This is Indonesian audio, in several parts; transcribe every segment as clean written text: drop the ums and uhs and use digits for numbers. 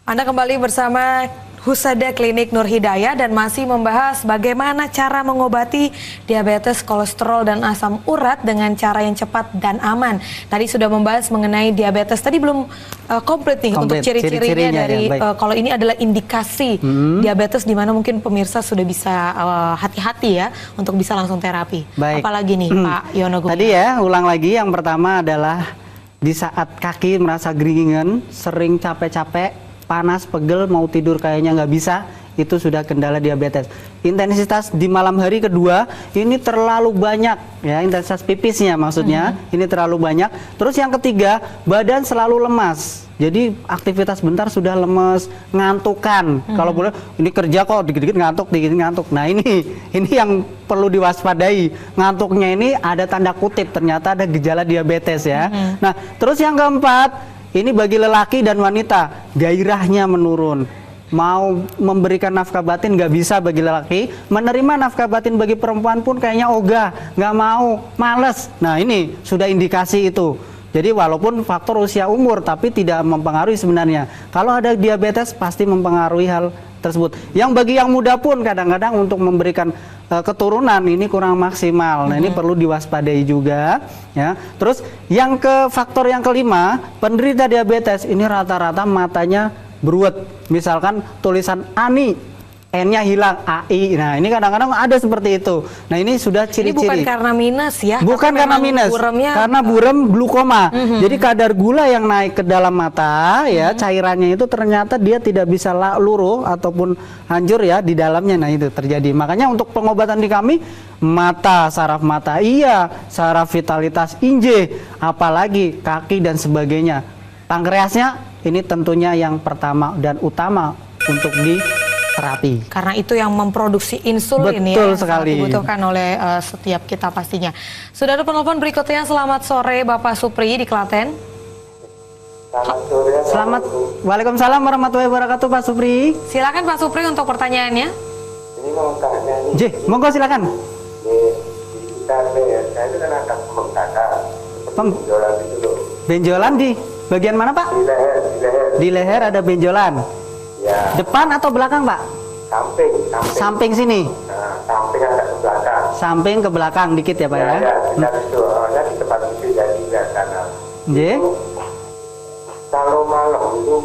Anda kembali bersama Husada Klinik Nur Hidayah dan masih membahas bagaimana cara mengobati diabetes, kolesterol, dan asam urat dengan cara yang cepat dan aman. Tadi sudah membahas mengenai diabetes, tadi belum komplit nih untuk ciri-cirinya dari kalau ini adalah indikasi diabetes di mana mungkin pemirsa sudah bisa hati-hati ya untuk bisa langsung terapi. Baik. Apalagi nih Pak Yono Gumya. Tadi ya, ulang lagi yang pertama adalah di saat kaki merasa geringan, sering capek-capek, panas, pegel, mau tidur kayaknya nggak bisa, itu sudah kendala diabetes. Intensitas di malam hari kedua, ini terlalu banyak, ya intensitas pipisnya maksudnya, ini terlalu banyak. Terus yang ketiga, badan selalu lemas. Jadi aktivitas bentar sudah lemes, ngantukan. Kalau boleh, ini kerja kok dikit-dikit ngantuk, dikit ngantuk. Nah ini yang perlu diwaspadai. Ngantuknya ini ada tanda kutip, ternyata ada gejala diabetes ya. Nah terus yang keempat, ini bagi lelaki dan wanita, gairahnya menurun. Mau memberikan nafkah batin nggak bisa bagi lelaki, menerima nafkah batin bagi perempuan pun kayaknya ogah, nggak mau, males. Nah ini sudah indikasi itu. Jadi walaupun faktor usia umur, tapi tidak mempengaruhi sebenarnya. Kalau ada diabetes pasti mempengaruhi hal tersebut. Yang bagi yang muda pun kadang-kadang untuk memberikan keturunan ini kurang maksimal. Nah ini perlu diwaspadai juga ya. Terus yang faktor yang kelima, penderita diabetes ini rata-rata matanya beruet. Misalkan tulisan ANI, N-nya hilang, AI. Nah ini kadang-kadang ada seperti itu. Nah ini sudah ciri-ciri. Ini bukan karena minus ya? Bukan karena minus, karena burem glukoma. Jadi kadar gula yang naik ke dalam mata ya, cairannya itu ternyata dia tidak bisa luruh ataupun hancur ya di dalamnya. Nah itu terjadi. Makanya untuk pengobatan di kami, mata, saraf mata iya, saraf vitalitas inje, apalagi kaki dan sebagainya. Pankreasnya ini tentunya yang pertama dan utama untuk terapi. Karena itu yang memproduksi insulin. Betul ya, sekali. Yang dibutuhkan oleh setiap kita pastinya. Sudah ada penelpon berikutnya. Selamat sore Bapak Supri di Klaten. Selamat. Waalaikumsalam warahmatullahi wabarakatuh Pak Supri. Silakan Pak Supri untuk pertanyaannya. Ini mau tanya nih. Monggo silakan. Di sekitar leher saya itu kan ada pembengkakan. Benjolan itu loh. Benjolan di bagian mana Pak? Di leher. Di leher ada benjolan. Ya. Depan atau belakang Pak? Samping. Samping sini. Nah, samping ada ke belakang. Samping ke belakang dikit ya Pak ya? Ya, itu awalnya di tempat itu jadi di sana. Kalau malam itu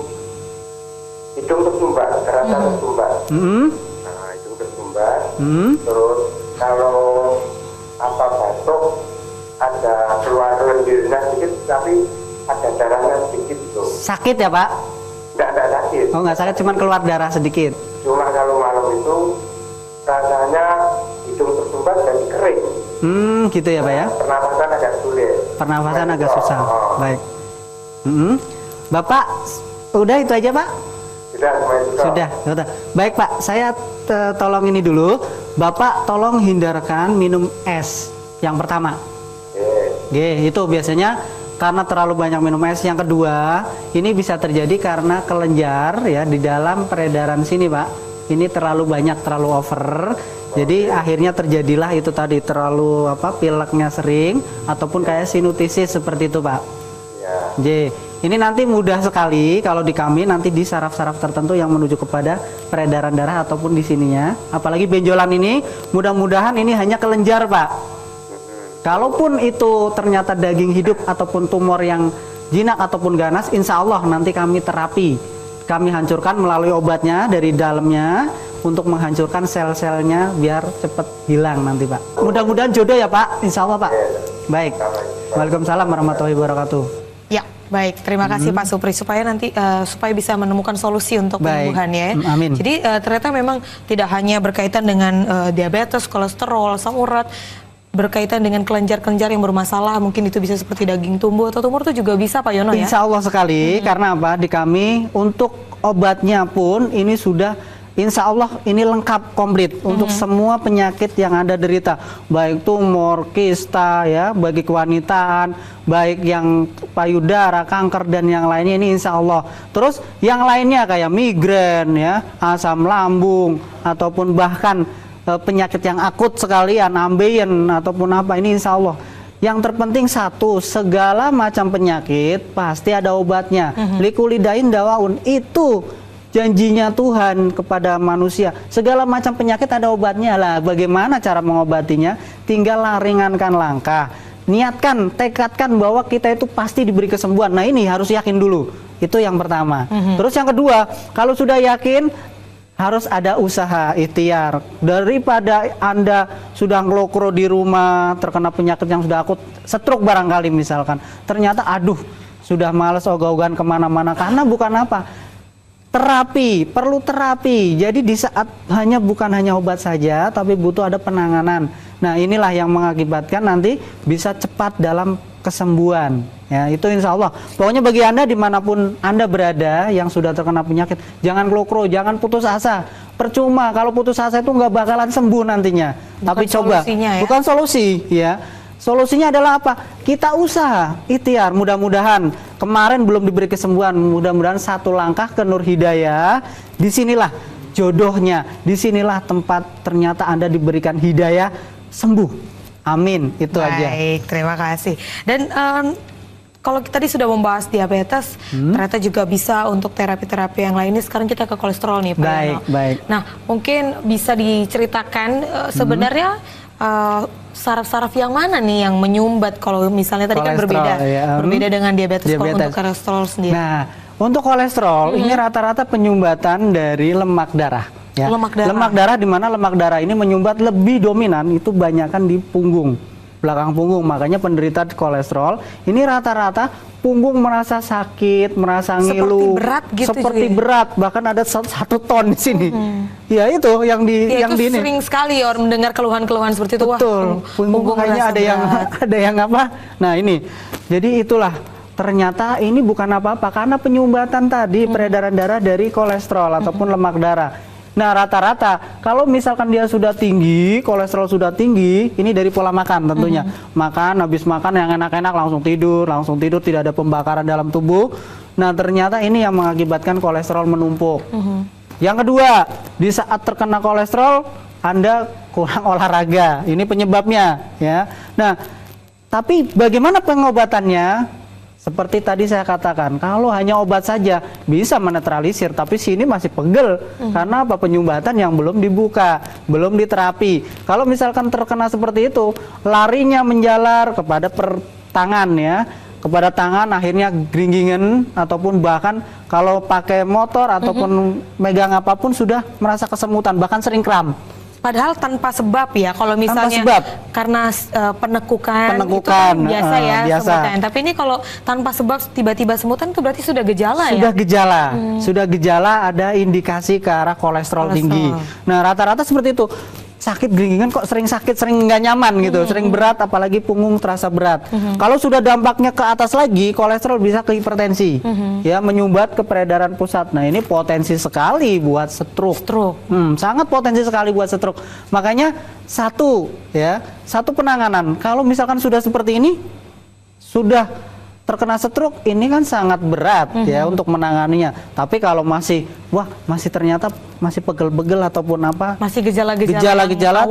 hidung tersumbat, terasa tersumbat. Nah, hidung tersumbat. Terus kalau batuk ada keluar lendirnya sedikit, tapi ada darahnya sedikit tuh. Sakit ya Pak? Enggak sakit. Oh nggak sakit, cuman keluar darah sedikit. Cuma kalau malam itu rasanya hidung tersumbat dan kering. Gitu ya Pak ya? Pernafasan agak sulit. Pernafasan agak susah. Baik. Bapak, udah itu aja Pak? Sudah. Baik Pak, saya tolong ini dulu. Bapak tolong hindarkan minum es yang pertama. Itu biasanya karena terlalu banyak minum es. Yang kedua, ini bisa terjadi karena kelenjar ya di dalam peredaran sini Pak. Ini terlalu banyak, terlalu over. Jadi akhirnya terjadilah itu tadi, terlalu pileknya sering ataupun kayak sinutisis seperti itu Pak. Ini nanti mudah sekali kalau di kami nanti di saraf-saraf tertentu yang menuju kepada peredaran darah ataupun di sininya. Apalagi benjolan ini, mudah-mudahan ini hanya kelenjar Pak. Kalaupun itu ternyata daging hidup ataupun tumor yang jinak ataupun ganas, insya Allah nanti kami terapi. Kami hancurkan melalui obatnya dari dalamnya untuk menghancurkan sel-selnya biar cepat hilang nanti Pak. Mudah-mudahan jodoh ya Pak, insya Allah Pak. Baik. Waalaikumsalam warahmatullahi wabarakatuh. Ya, baik. Terima kasih Pak Supri supaya nanti supaya bisa menemukan solusi untuk penyembuhannya ya. Amin. Jadi ternyata memang tidak hanya berkaitan dengan diabetes, kolesterol, asam urat, berkaitan dengan kelenjar-kelenjar yang bermasalah, mungkin itu bisa seperti daging tumbuh atau tumor itu juga bisa Pak Yono ya? Insya Allah sekali, karena apa? Di kami untuk obatnya pun ini sudah insya Allah ini lengkap komplit untuk semua penyakit yang Anda derita, baik tumor, kista ya, bagi kewanitaan, baik yang payudara, kanker dan yang lainnya ini insya Allah. Terus yang lainnya kayak migrain ya, asam lambung ataupun bahkan penyakit yang akut sekalian, ambeien ataupun apa, ini insya Allah. Yang terpenting satu, segala macam penyakit pasti ada obatnya. Likulidain dawaun, itu janjinya Tuhan kepada manusia. Segala macam penyakit ada obatnya lah. Bagaimana cara mengobatinya? Tinggal ringankan langkah. Niatkan, tekadkan bahwa kita itu pasti diberi kesembuhan. Nah ini harus yakin dulu. Itu yang pertama. Terus yang kedua, kalau sudah yakin, harus ada usaha ikhtiar. Daripada Anda sudah ngelokro di rumah, terkena penyakit yang sudah akut, stroke barangkali misalkan. Ternyata aduh, sudah males ogah-ogahan kemana-mana. Karena bukan apa? Terapi, perlu terapi. Jadi di saat bukan hanya obat saja, tapi butuh ada penanganan. Nah inilah yang mengakibatkan nanti bisa cepat dalam kesembuhan. Ya itu insya Allah. Pokoknya bagi Anda dimanapun Anda berada yang sudah terkena penyakit, jangan klokro, jangan putus asa. Percuma kalau putus asa itu nggak bakalan sembuh nantinya. Bukan tapi coba, ya? Bukan solusi, ya. Solusinya adalah apa? Kita usaha, ikhtiar. Mudah-mudahan kemarin belum diberi kesembuhan. Mudah-mudahan satu langkah ke Nur Hidayah. Disinilah jodohnya. Disinilah tempat ternyata Anda diberikan hidayah sembuh. Amin. Itu aja. Baik, terima kasih. Dan kalau tadi sudah membahas diabetes, ternyata juga bisa untuk terapi-terapi yang lainnya. Sekarang kita ke kolesterol nih, Pak Baik, Yono. baik. Nah, mungkin bisa diceritakan sebenarnya saraf-saraf yang mana nih yang menyumbat kalau misalnya tadi kan berbeda, ya. berbeda dengan diabetes. Kalau untuk kolesterol sendiri. Nah, untuk kolesterol ini rata-rata penyumbatan dari lemak darah. Ya. Lemak darah di mana lemak darah ini menyumbat lebih dominan itu banyakkan di punggung, belakang punggung. Makanya penderita kolesterol ini rata-rata punggung merasa sakit, merasa ngilu, seperti berat gitu, seperti juga. Berat, bahkan ada 1 ton di sini. Ya itu yang di ya, yang itu di ini. sering sekali orang mendengar keluhan-keluhan seperti itu. Betul. Wah, punggung kayaknya ada yang apa? Nah ini, jadi itulah. Ternyata ini bukan apa-apa karena penyumbatan tadi peredaran darah dari kolesterol ataupun lemak darah. Nah rata-rata kalau misalkan dia sudah tinggi, kolesterol sudah tinggi, ini dari pola makan tentunya. Makan, habis makan yang enak-enak langsung tidur, tidak ada pembakaran dalam tubuh. Nah ternyata ini yang mengakibatkan kolesterol menumpuk. Yang kedua, di saat terkena kolesterol, Anda kurang olahraga. Ini penyebabnya, ya. Nah, tapi bagaimana pengobatannya? Seperti tadi saya katakan, kalau hanya obat saja bisa menetralisir, tapi sini masih pegel. Karena apa? Penyumbatan yang belum dibuka, belum diterapi. Kalau misalkan terkena seperti itu, larinya menjalar kepada tangan ya, kepada tangan akhirnya gringgingan ataupun bahkan kalau pakai motor ataupun megang apapun sudah merasa kesemutan, bahkan sering kram. Padahal tanpa sebab ya, kalau misalnya karena penekukan itu kan biasa ya, semutan. Tapi ini kalau tanpa sebab tiba-tiba semutan itu berarti sudah gejala ya? Sudah gejala ada indikasi ke arah kolesterol tinggi. Nah rata-rata seperti itu. Sakit geringan kok sering sakit, sering nggak nyaman gitu, sering berat, apalagi punggung terasa berat. Kalau sudah dampaknya ke atas lagi, kolesterol bisa ke hipertensi, ya menyumbat ke peredaran pusat. Nah ini potensi sekali buat stroke. Sangat potensi sekali buat stroke. Makanya satu penanganan. Kalau misalkan sudah seperti ini, sudah terkena stroke, ini kan sangat berat ya untuk menanganinya. Tapi kalau masih ternyata masih pegel-pegel ataupun apa, masih gejala-gejala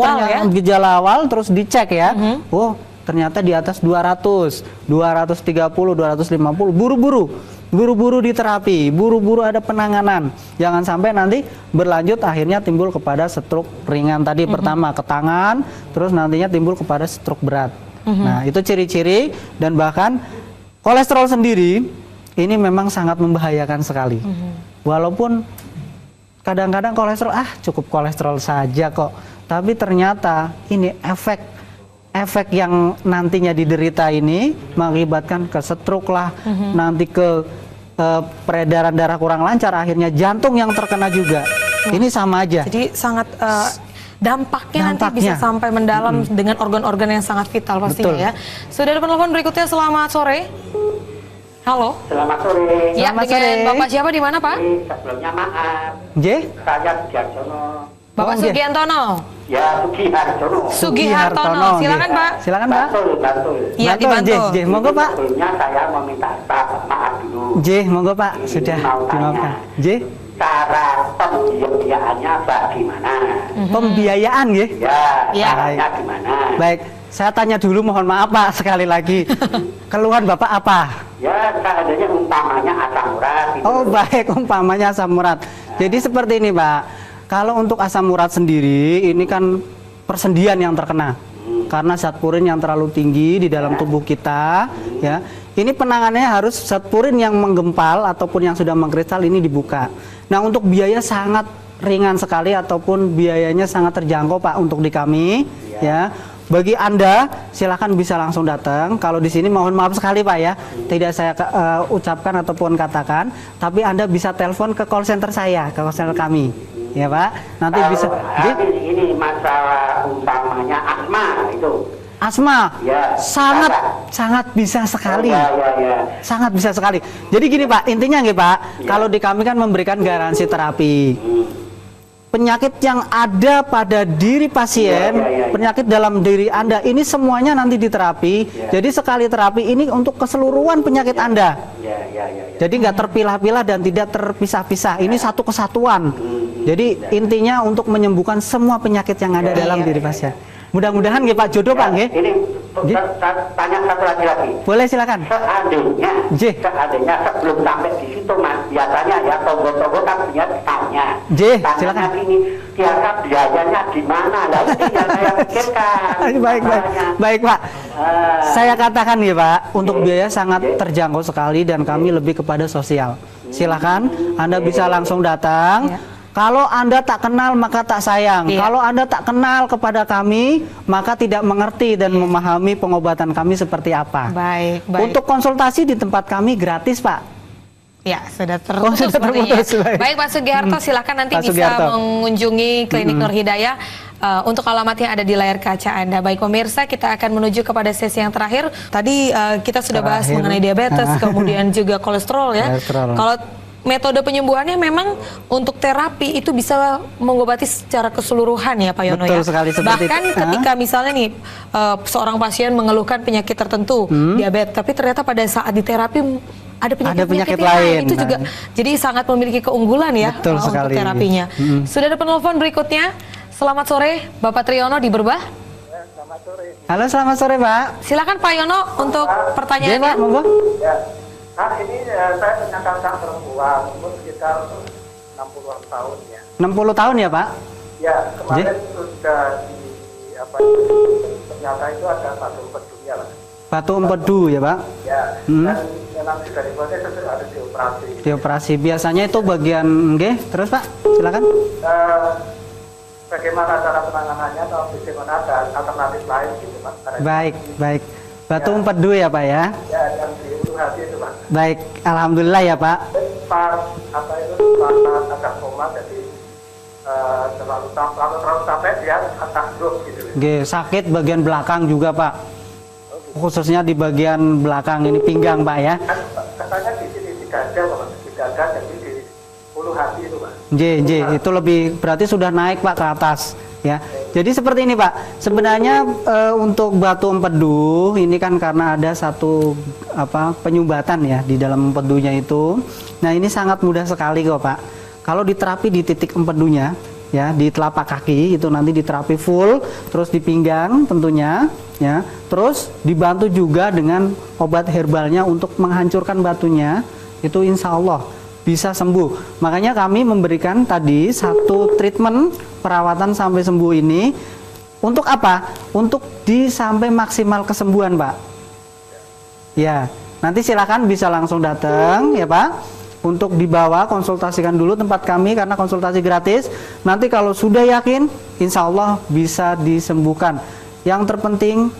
awal terus dicek ya. Oh, ternyata di atas 200, 230, 250, buru-buru diterapi, buru-buru ada penanganan. Jangan sampai nanti berlanjut akhirnya timbul kepada stroke ringan tadi pertama ke tangan, terus nantinya timbul kepada stroke berat. Nah, itu ciri-ciri. Dan bahkan kolesterol sendiri ini memang sangat membahayakan sekali. Walaupun kadang-kadang kolesterol cukup kolesterol saja kok, tapi ternyata ini efek yang nantinya diderita ini mengakibatkan ke stroke lah, nanti ke peredaran darah kurang lancar, akhirnya jantung yang terkena juga. Ini sama aja. Jadi sangat dampaknya nanti bisa sampai mendalam dengan organ-organ yang sangat vital pastinya. Betul. Ya. Sudah ada penelpon berikutnya, selamat sore. Halo. Selamat sore. Ya, Selamat dengan sore. Bapak siapa di mana, Pak? Sebelumnya maaf. Saya Sugihartono. Bapak Sugihartono. Ya, Sugihartono. Silakan, Pak. Silakan, Pak. Bantul. Iya, dibantu. Monggo, Pak. Sebelumnya saya meminta maaf dulu. Monggo, Pak. Sudah dimaafkan. Cara pembiayaannya bagaimana? Pembiayaan nggih? Ya, caranya gimana? Baik, saya tanya dulu, mohon maaf Pak sekali lagi. Keluhan Bapak apa? Ya, seandainya umpamanya asam urat. Gitu. Oh baik, umpamanya asam urat. Jadi seperti ini Pak, kalau untuk asam urat sendiri ini kan persendian yang terkena karena zat purin yang terlalu tinggi di dalam tubuh kita ya. Ini penanganannya harus zat purin yang menggempal ataupun yang sudah mengkristal ini dibuka. Nah untuk biaya sangat ringan sekali ataupun biayanya sangat terjangkau Pak untuk di kami ya. Bagi Anda silakan bisa langsung datang. Kalau di sini mohon maaf sekali Pak ya, tidak saya ucapkan ataupun katakan, tapi Anda bisa telepon ke call center saya, ke call center kami. Ya Pak, nanti bisa. Habis ini masalah utamanya asma itu. Asma, Ya, sangat bisa sekali. Ya. Sangat bisa sekali. Jadi gini Pak, intinya nggih Pak, kalau di kami kan memberikan garansi terapi. Penyakit yang ada pada diri pasien, penyakit dalam diri Anda ini semuanya nanti diterapi. Jadi sekali terapi ini untuk keseluruhan penyakit Anda. Jadi nggak terpilah-pilah dan tidak terpisah-pisah. Ini satu kesatuan. Jadi intinya untuk menyembuhkan semua penyakit yang ada dalam diri pasien. Mudah-mudahan nggih Pak jodoh Pak nggih. Ini tanya satu lagi. Boleh silakan. Seandainya sebelum sampai di situ Mas, biasanya ya tonggo-tonggo kan punya tanya. Silakan. Ini kira-kira biayanya di mana? Lah ini yang saya pikirkan. Baik Pak. Saya katakan ya Pak, untuk biaya sangat terjangkau sekali dan kami lebih kepada sosial. Silakan Anda bisa langsung datang. Kalau Anda tak kenal maka tak sayang. Kalau Anda tak kenal kepada kami maka tidak mengerti dan memahami pengobatan kami seperti apa. Baik. Untuk konsultasi di tempat kami gratis Pak. Ya, sudah terputus sepertinya. Baik Pak Sugiharto, silakan nanti bisa mengunjungi Klinik Nur Hidayah untuk alamat yang ada di layar kaca Anda. Baik pemirsa, kita akan menuju kepada sesi yang terakhir. Tadi kita sudah bahas mengenai diabetes, kemudian juga kolesterol ya. Kalau metode penyembuhannya memang untuk terapi itu bisa mengobati secara keseluruhan ya Pak Yono. Betul sekali seperti bahkan itu. ketika misalnya nih seorang pasien mengeluhkan penyakit tertentu, diabetes, tapi ternyata pada saat di terapi ada penyakit lain. Itu juga jadi sangat memiliki keunggulan ya untuk terapinya. Sudah ada penelpon berikutnya. Selamat sore Bapak Triyono di Berbah. Selamat sore. Halo, selamat sore Pak. Silakan Pak Yono untuk pertanyaannya. Pak, monggo. Ya. Nah ini saya punya kakak perempuan umur sekitar 60-an tahun ya. 60 tahun ya Pak? Ya, kemarin sudah ternyata itu ada batu empedunya lah. Batu empedu ya Pak? Ya, dan memang sudah diproses ada dioperasi. Dioperasi, biasanya itu bagian nggih, terus Pak, silakan. Bagaimana cara penanganannya atau bagaimana ada alternatif lain gitu Pak? Baik. Batu empedu ya Pak ya? Ya, yang di ulu hati itu Pak. Baik, alhamdulillah ya Pak. Pas agak koma jadi terlalu capek dia atas drop gitu. Sakit bagian belakang juga Pak. Khususnya di bagian belakang ini pinggang Pak ya. Katanya di sini di dada Pak, di dada jadi di ulu hati itu Pak. Itu lebih berarti sudah naik Pak ke atas ya. Jadi seperti ini Pak. Sebenarnya untuk batu empedu ini kan karena ada satu penyumbatan ya di dalam empedunya itu. Nah, ini sangat mudah sekali kok Pak. Kalau diterapi di titik empedunya ya, di telapak kaki itu nanti diterapi full, terus di pinggang tentunya ya. Terus dibantu juga dengan obat herbalnya untuk menghancurkan batunya. Itu insya Allah bisa sembuh. Makanya kami memberikan tadi satu treatment perawatan sampai sembuh ini untuk apa? Untuk sampai maksimal kesembuhan Pak. Ya, nanti silakan bisa langsung datang ya Pak. Untuk dibawa konsultasikan dulu tempat kami karena konsultasi gratis. Nanti kalau sudah yakin, insya Allah bisa disembuhkan. Yang terpenting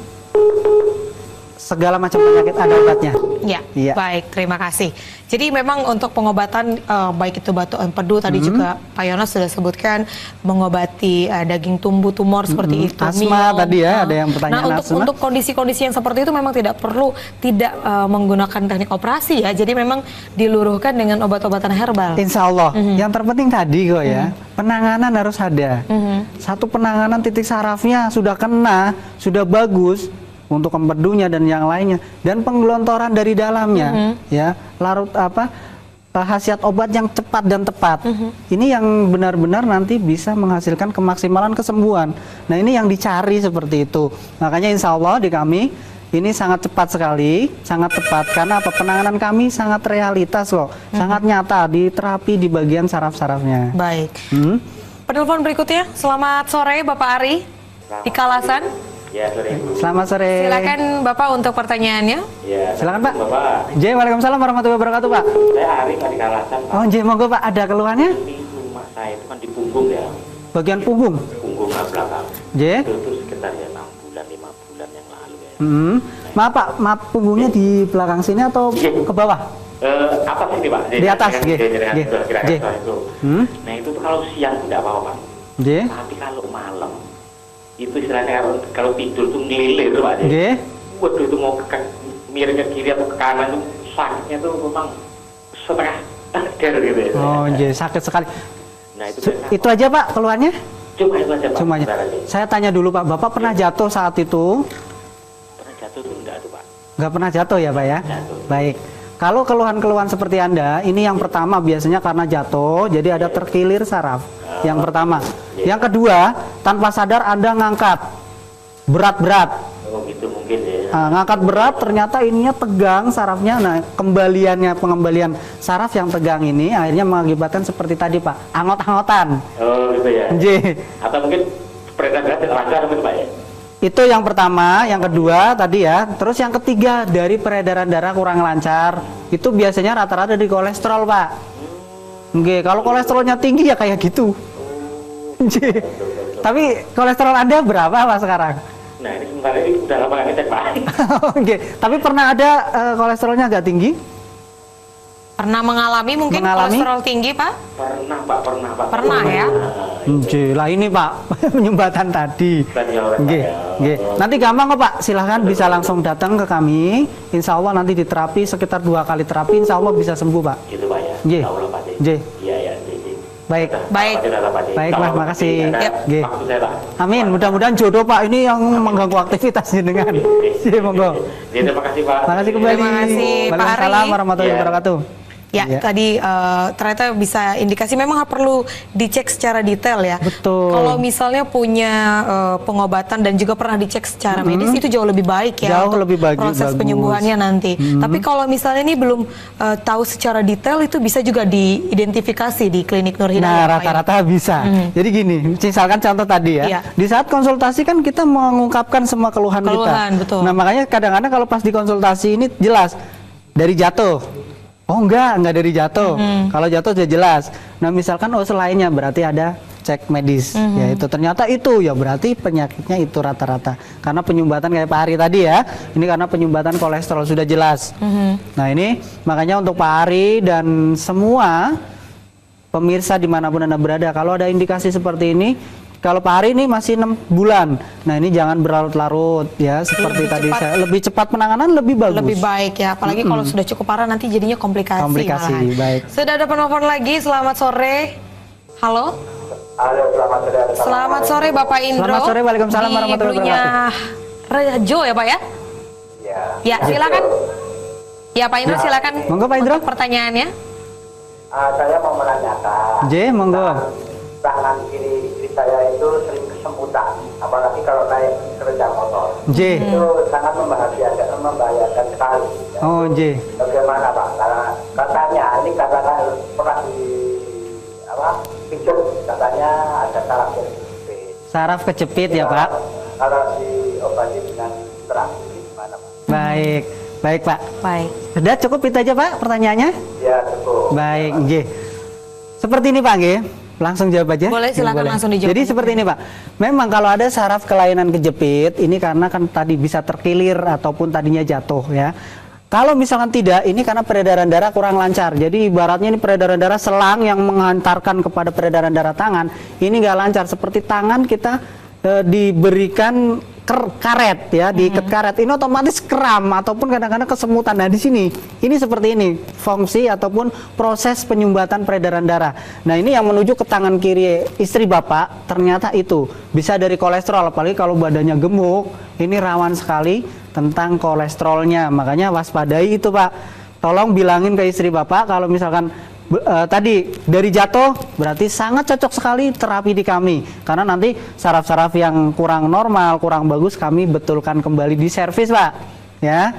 segala macam penyakit ada obatnya. Ya, baik, terima kasih. Jadi memang untuk pengobatan baik itu batu empedu tadi juga Pak Yono sudah sebutkan mengobati daging tumbuh tumor seperti itu. Asma tadi ya, ada yang pertanyaan asma. Untuk kondisi-kondisi yang seperti itu memang tidak perlu menggunakan teknik operasi ya. Jadi memang diluruhkan dengan obat-obatan herbal. Insya Allah. Yang terpenting tadi kok ya, penanganan harus ada. Satu penanganan titik sarafnya sudah kena, sudah bagus. Untuk empedunya dan yang lainnya dan penggelontoran dari dalamnya ya, larut khasiat obat yang cepat dan tepat. Ini yang benar-benar nanti bisa menghasilkan kemaksimalan kesembuhan. Nah, ini yang dicari seperti itu. Makanya insya Allah di kami ini sangat cepat sekali, sangat tepat karena apa? Penanganan kami sangat realitas loh, sangat nyata di terapi di bagian saraf-sarafnya. Baik. Penelpon berikutnya, selamat sore Bapak Ari di Kalasan. Ya, sore. Selamat sore. Silakan Bapak untuk pertanyaannya. Ya, Silakan Pak. Bapak. Waalaikumsalam warahmatullahi wabarakatuh Pak. Saya Ari di Kalasan, Pak. Oh monggo Pak, ada keluhannya? Ini rumah saya itu kan di punggung ya. Bagian punggung. Punggung belakang. J. Itu sekitar ya 6 bulan, 5 bulan yang lalu ya. Maaf Pak, maaf punggungnya di belakang sini atau ke bawah? Apa sih ini Pak? Di atas, G. G. Nah itu tuh kalau siang tidak apa-apa Pak. J. Tapi kalau malam itu istilahnya kalau tidur tuh ngiler Pak. G. Waduh itu mau miring ke kiri atau ke kanan tuh sakitnya tuh memang setengah dar gitu ya. Oh J, sakit sekali. Nah Itu aja Pak keluhannya? Cuma itu aja Pak. Cuma aja. Saya tanya dulu Pak, Bapak pernah jatuh saat itu? Pernah jatuh tuh enggak tuh Pak. Nggak pernah jatuh ya Pak ya? Jatuh. Baik. Kalau keluhan-keluhan seperti Anda, ini yang pertama biasanya karena jatuh, jadi ada terkilir saraf. Yang pertama. Yang kedua, tanpa sadar Anda ngangkat berat-berat. Oh gitu mungkin ya. Nah, ngangkat berat ternyata ininya tegang sarafnya. Nah, pengembalian saraf yang tegang ini akhirnya mengakibatkan seperti tadi Pak, angot-angotan. Oh gitu ya. J. Atau mungkin peredaran darah lancar gitu Pak ya. Itu yang pertama, yang kedua tadi ya. Terus yang ketiga dari peredaran darah kurang lancar, itu biasanya rata-rata dari kolesterol Pak. Oke, kalau kolesterolnya tinggi ya kayak gitu. J. Tapi kolesterol Anda berapa Pak sekarang? Nah ini sebentar ini udah lama nggak ngecek Pak. Oke, tapi pernah ada kolesterolnya agak tinggi? Pernah mengalami mungkin kolesterol tinggi Pak? Pernah Pak, pernah Pak. Pernah ya? Oke, lah ini Pak penyumbatan tadi. Oke, oke. Nanti gampang kok Pak, silahkan bisa langsung datang ke kami. Insya Allah nanti diterapi sekitar 2 kali terapi, Insya Allah bisa sembuh Pak. Gitu Pak ya. J. Insya Allah Pak. J. Iya ya. Baik. Baik. Baik Pak, makasih. G. Maksud saya Pak. Amin, mudah-mudahan jodoh Pak ini yang mengganggu aktivitasnya dengan. Monggo. Terima kasih Pak. Makasih kembali. Terima kasih, Pak Ari. Waalaikumsalam warahmatullahi Iya. wabarakatuh. Ya, Iya. tadi ternyata bisa indikasi memang perlu dicek secara detail ya. Betul. Kalau misalnya punya pengobatan dan juga pernah dicek secara medis itu jauh lebih baik ya. Jauh untuk lebih proses bagus. penyembuhannya nanti. Tapi kalau misalnya ini belum tahu secara detail itu bisa juga diidentifikasi di klinik Nur Hidayah. Nah, Pak, ya? rata-rata bisa. Jadi gini, misalkan contoh tadi ya. Iya. Di saat konsultasi kan kita mengungkapkan semua keluhan Keluhan, kita. betul. Nah, makanya kadang-kadang kalau pas di konsultasi ini jelas dari jatuh. Oh enggak dari jatuh. Kalau jatuh sudah jelas. Nah, misalkan selainnya berarti ada cek medis. Ya itu ternyata itu ya berarti penyakitnya itu rata-rata. Karena penyumbatan kayak Pak Ari tadi ya. Ini karena penyumbatan kolesterol sudah jelas. Nah, ini makanya untuk Pak Ari dan semua pemirsa dimanapun Anda berada, kalau ada indikasi seperti ini, kalau Pak Ari ini masih 6 bulan, nah ini jangan berlarut-larut ya, seperti Lebih tadi cepat. saya, lebih cepat penanganan lebih bagus. Lebih baik ya, apalagi kalau sudah cukup parah nanti jadinya komplikasi. Komplikasi, malahan. baik. Sudah ada penelpon lagi, selamat sore. Halo, Halo, selamat sore. selamat sore Bapak Indro. Selamat sore, waalaikumsalam warahmatullahi wabarakatuh. Rejo ya Pak ya? Ya. Ya silakan. Ya Pak Indro silakan. Monggo, Pak Indro. Untuk pertanyaannya. Saya mau menanyakan. J, monggo. Tangan kiri istri saya itu sering kesemutan, apalagi kalau naik sepeda motor. J. Itu sangat membahayakan sekali. Oh, J. Bagaimana Pak? Karena katanya ini katakan pernah pijet, katanya ada saraf kejepit. Saraf kejepit ya, Pak. Kalau diobati dengan terapi gimana Pak? Baik. Baik, Pak. Baik. Sudah cukup itu aja, Pak, pertanyaannya? Ya cukup. Baik, G. Seperti ini, Pak, G. Langsung jawab aja. Boleh, silakan langsung dijawab. Jadi seperti ini, Pak. Memang kalau ada saraf kelainan kejepit, ini karena kan tadi bisa terkilir ataupun tadinya jatuh ya. Kalau misalkan tidak, ini karena peredaran darah kurang lancar. Jadi ibaratnya ini peredaran darah selang yang menghantarkan kepada peredaran darah tangan. Ini nggak lancar. Seperti tangan kita diberikan karet ya, diikat karet, ini otomatis kram ataupun kadang-kadang kesemutan. Nah, di sini ini seperti ini fungsi ataupun proses penyumbatan peredaran darah. Nah, ini yang menuju ke tangan kiri istri Bapak, ternyata itu bisa dari kolesterol, apalagi kalau badannya gemuk, ini rawan sekali tentang kolesterolnya. Makanya waspadai itu, Pak. Tolong bilangin ke istri Bapak kalau misalkan tadi dari jatuh berarti sangat cocok sekali terapi di kami, karena nanti saraf-saraf yang kurang normal, kurang bagus kami betulkan kembali di servis, Pak. ya.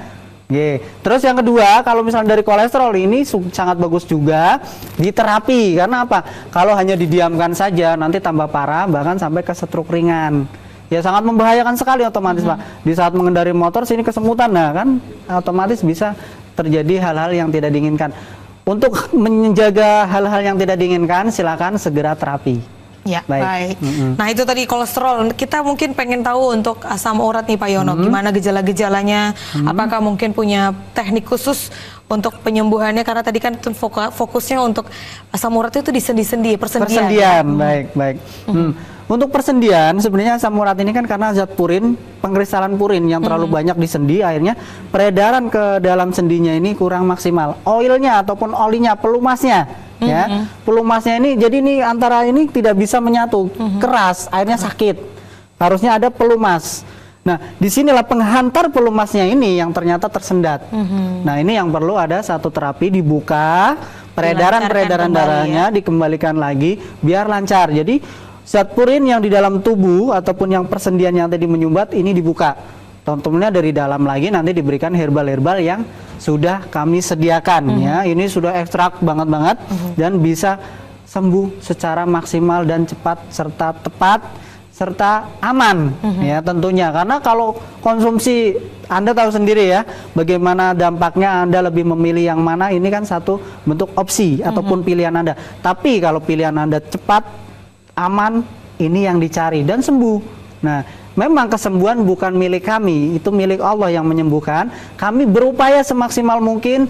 Terus yang kedua, kalau misalnya dari kolesterol ini sangat bagus juga di terapi. Karena apa? Kalau hanya didiamkan saja nanti tambah parah, bahkan sampai ke stroke ringan. Ya sangat membahayakan sekali otomatis Pak. Di saat mengendarai motor sini kesemutan, nah kan otomatis bisa terjadi hal-hal yang tidak diinginkan. Untuk menjaga hal-hal yang tidak diinginkan, silakan segera terapi. Ya, baik. Nah itu tadi kolesterol. Kita mungkin pengen tahu untuk asam urat nih Pak Yono, gimana gejala-gejalanya? Apakah mungkin punya teknik khusus untuk penyembuhannya? Karena tadi kan fokusnya untuk asam urat itu di sendi-sendi, persendian. Baik. Untuk persendian, sebenarnya asam urat ini kan karena zat purin, pengkristalan purin yang terlalu banyak di sendi, akhirnya peredaran ke dalam sendinya ini kurang maksimal. Oilnya ataupun olinya, pelumasnya, ya, pelumasnya ini, jadi ini antara ini tidak bisa menyatu, keras, akhirnya sakit. Harusnya ada pelumas. Nah, disinilah penghantar pelumasnya ini yang ternyata tersendat. Nah, ini yang perlu ada satu terapi dibuka, peredaran darahnya dikembalikan lagi biar lancar. Jadi zat purin yang di dalam tubuh ataupun yang persendian yang tadi menyumbat ini dibuka. Tentunya dari dalam lagi nanti diberikan herbal-herbal yang sudah kami sediakan ya. Ini sudah ekstrak banget dan bisa sembuh secara maksimal dan cepat serta tepat serta aman ya tentunya. Karena kalau konsumsi Anda tahu sendiri ya bagaimana dampaknya, Anda lebih memilih yang mana, ini kan satu bentuk opsi ataupun pilihan Anda. Tapi kalau pilihan Anda cepat, aman, ini yang dicari dan sembuh. Nah, memang kesembuhan bukan milik kami, itu milik Allah yang menyembuhkan. Kami berupaya semaksimal mungkin,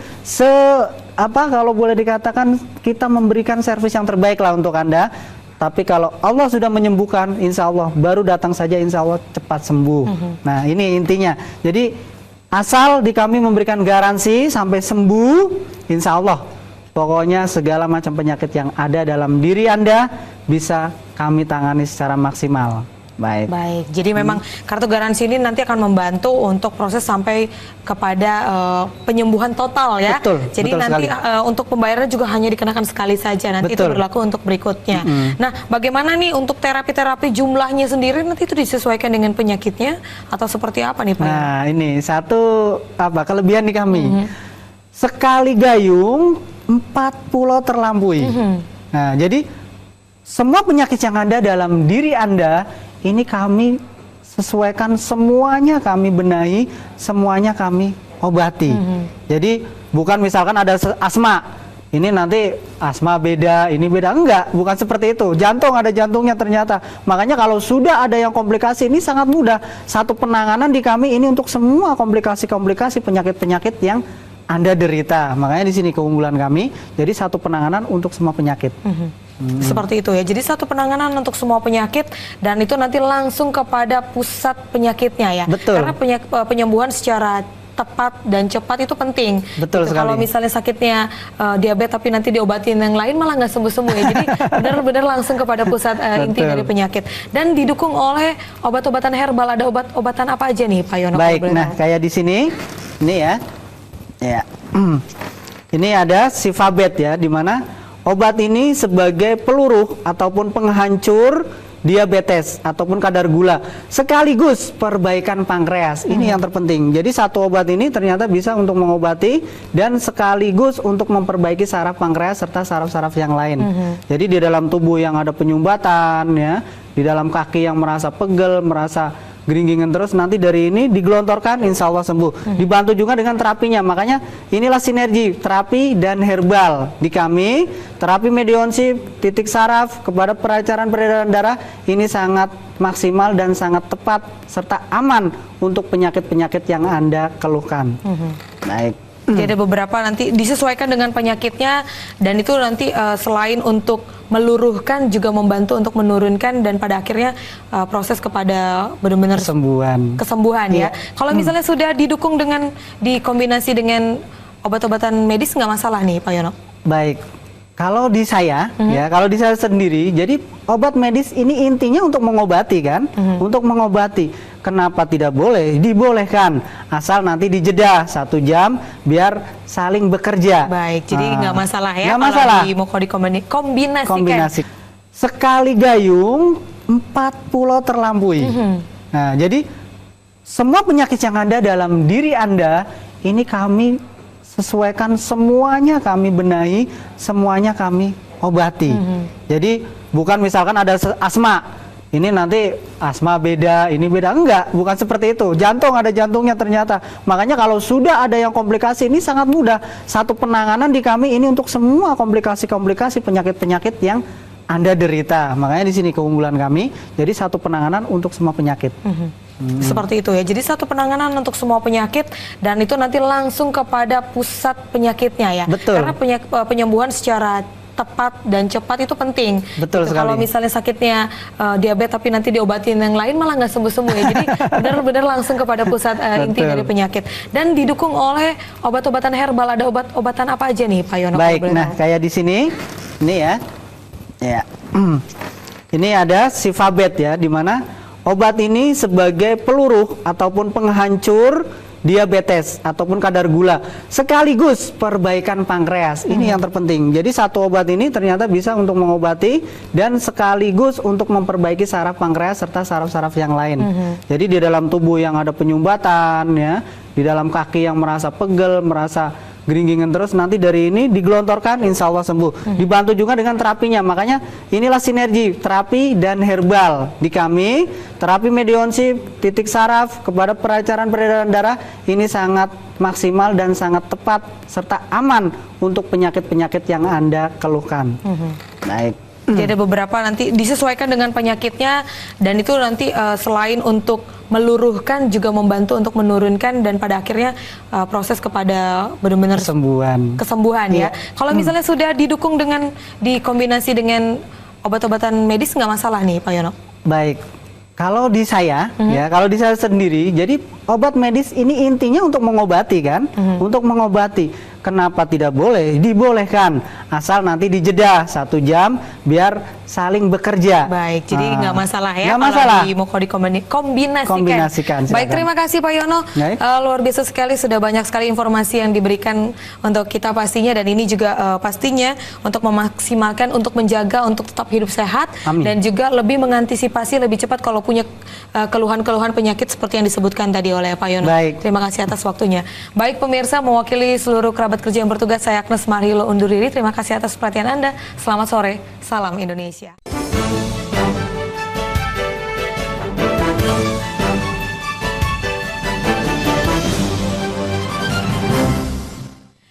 kalau boleh dikatakan kita memberikan servis yang terbaik lah untuk Anda. Tapi kalau Allah sudah menyembuhkan, insya Allah baru datang saja, insya Allah cepat sembuh. Nah, ini intinya. Jadi asal di kami memberikan garansi sampai sembuh, insya Allah. Pokoknya segala macam penyakit yang ada dalam diri Anda bisa kami tangani secara maksimal. Baik. Jadi memang kartu garansi ini nanti akan membantu untuk proses sampai kepada penyembuhan total ya. Jadi betul nanti untuk pembayarannya juga hanya dikenakan sekali saja. Nanti itu berlaku untuk berikutnya. Nah, bagaimana nih untuk terapi-terapi jumlahnya sendiri nanti itu disesuaikan dengan penyakitnya atau seperti apa nih Pak? Nah, ini satu kelebihan di kami. Sekali gayung 4 pulau terlampaui. Nah, jadi semua penyakit yang ada dalam diri Anda ini kami sesuaikan, semuanya kami benahi, semuanya kami obati. Jadi bukan misalkan ada asma, ini nanti asma beda, ini beda, enggak, bukan seperti itu. Jantung ada jantungnya ternyata. Makanya kalau sudah ada yang komplikasi ini sangat mudah. Satu penanganan di kami ini untuk semua komplikasi-komplikasi penyakit-penyakit yang Anda derita. Makanya di sini keunggulan kami. Jadi satu penanganan untuk semua penyakit. Seperti itu ya. Jadi satu penanganan untuk semua penyakit dan itu nanti langsung kepada pusat penyakitnya ya. Betul. Karena penyembuhan secara tepat dan cepat itu penting. Betul sekali. Kalau misalnya sakitnya diabetes tapi nanti diobatin yang lain malah nggak sembuh-sembuh ya. Jadi benar-benar langsung kepada pusat inti dari penyakit. Dan didukung oleh obat-obatan herbal. Ada obat-obatan apa aja nih Pak Yono? Baik, nah kayak di sini, ini ya. Ini ada Sifabet ya, di mana obat ini sebagai peluru ataupun penghancur diabetes ataupun kadar gula, sekaligus perbaikan pankreas. Ini yang terpenting. Jadi satu obat ini ternyata bisa untuk mengobati dan sekaligus untuk memperbaiki saraf pankreas serta saraf-saraf yang lain. Jadi di dalam tubuh yang ada penyumbatan ya, di dalam kaki yang merasa pegel, merasa geringgingan terus, nanti dari ini digelontorkan, insya Allah sembuh. Dibantu juga dengan terapinya. Makanya inilah sinergi terapi dan herbal di kami. Terapi medionsi, titik saraf kepada perancaran peredaran darah ini sangat maksimal dan sangat tepat serta aman untuk penyakit-penyakit yang Anda keluhkan. Baik. Jadi ada beberapa nanti disesuaikan dengan penyakitnya dan itu nanti selain untuk meluruhkan juga membantu untuk menurunkan dan pada akhirnya proses kepada benar-benar kesembuhan ya. Kalau misalnya sudah didukung dengan dikombinasi dengan obat-obatan medis nggak masalah nih Pak Yono? Baik. Kalau di saya, ya, kalau di saya sendiri, jadi obat medis ini intinya untuk mengobati kan, untuk mengobati. Kenapa tidak boleh? Dibolehkan, asal nanti dijeda 1 jam, biar saling bekerja. Baik, jadi nggak masalah ya. Nggak masalah. Mau dikombinasikan. Kombinasi. Sekali gayung 4 pulau terlampaui. Nah, jadi semua penyakit yang ada dalam diri Anda ini kami sesuaikan, semuanya kami benahi, semuanya kami obati. Jadi bukan misalkan ada asma, ini nanti asma beda, ini beda, enggak, bukan seperti itu. Jantung ada jantungnya ternyata. Makanya kalau sudah ada yang komplikasi, ini sangat mudah. Satu penanganan di kami ini untuk semua komplikasi-komplikasi penyakit-penyakit yang Anda derita. Makanya di sini keunggulan kami. Jadi satu penanganan untuk semua penyakit. Seperti itu ya. Jadi satu penanganan untuk semua penyakit dan itu nanti langsung kepada pusat penyakitnya ya. Betul. Karena penyembuhan secara tepat dan cepat itu penting. Betul sekali. Kalau misalnya sakitnya diabetes tapi nanti diobatin yang lain malah nggak sembuh-sembuh ya. Jadi benar-benar langsung kepada pusat inti dari penyakit. Dan didukung oleh obat-obatan herbal. Ada obat-obatan apa aja nih Pak Yono? Baik, nah kayak di sini, ini ya. Ini ada Sifabet ya, di mana obat ini sebagai peluru ataupun penghancur diabetes ataupun kadar gula sekaligus perbaikan pankreas. Ini yang terpenting. Jadi satu obat ini ternyata bisa untuk mengobati dan sekaligus untuk memperbaiki saraf pankreas serta saraf-saraf yang lain. Jadi di dalam tubuh yang ada penyumbatan ya, di dalam kaki yang merasa pegel, merasa geringgingan terus, nanti dari ini digelontorkan insya Allah sembuh. Dibantu juga dengan terapinya. Makanya inilah sinergi terapi dan herbal di kami. Terapi medionsi titik saraf kepada perancaran peredaran darah ini sangat maksimal dan sangat tepat serta aman untuk penyakit-penyakit yang Anda keluhkan. Baik. Jadi ada beberapa nanti disesuaikan dengan penyakitnya dan itu nanti selain untuk meluruhkan juga membantu untuk menurunkan dan pada akhirnya proses kepada benar-benar kesembuhan ya. Kalau misalnya sudah didukung dengan dikombinasi dengan obat-obatan medis nggak masalah nih Pak Yono? Baik. Kalau di saya, ya, kalau di saya sendiri, jadi obat medis ini intinya untuk mengobati kan, untuk mengobati. Kenapa tidak boleh? Dibolehkan, asal nanti dijeda 1 jam, biar saling bekerja. Baik, jadi nggak masalah ya. Nggak masalah. Mau dikombinasikan. Kombinasikan, Baik, terima kasih Pak Yono. Luar biasa sekali, sudah banyak sekali informasi yang diberikan untuk kita pastinya dan ini juga pastinya untuk memaksimalkan, untuk menjaga, untuk tetap hidup sehat. Amin. Dan juga lebih mengantisipasi lebih cepat kalau punya keluhan-keluhan penyakit seperti yang disebutkan tadi oleh Pak Yono. Baik. Terima kasih atas waktunya. Baik pemirsa, mewakili seluruh kerabat kerja yang bertugas, saya Agnes Marhilo undur diri. Terima kasih atas perhatian Anda. Selamat sore, salam Indonesia.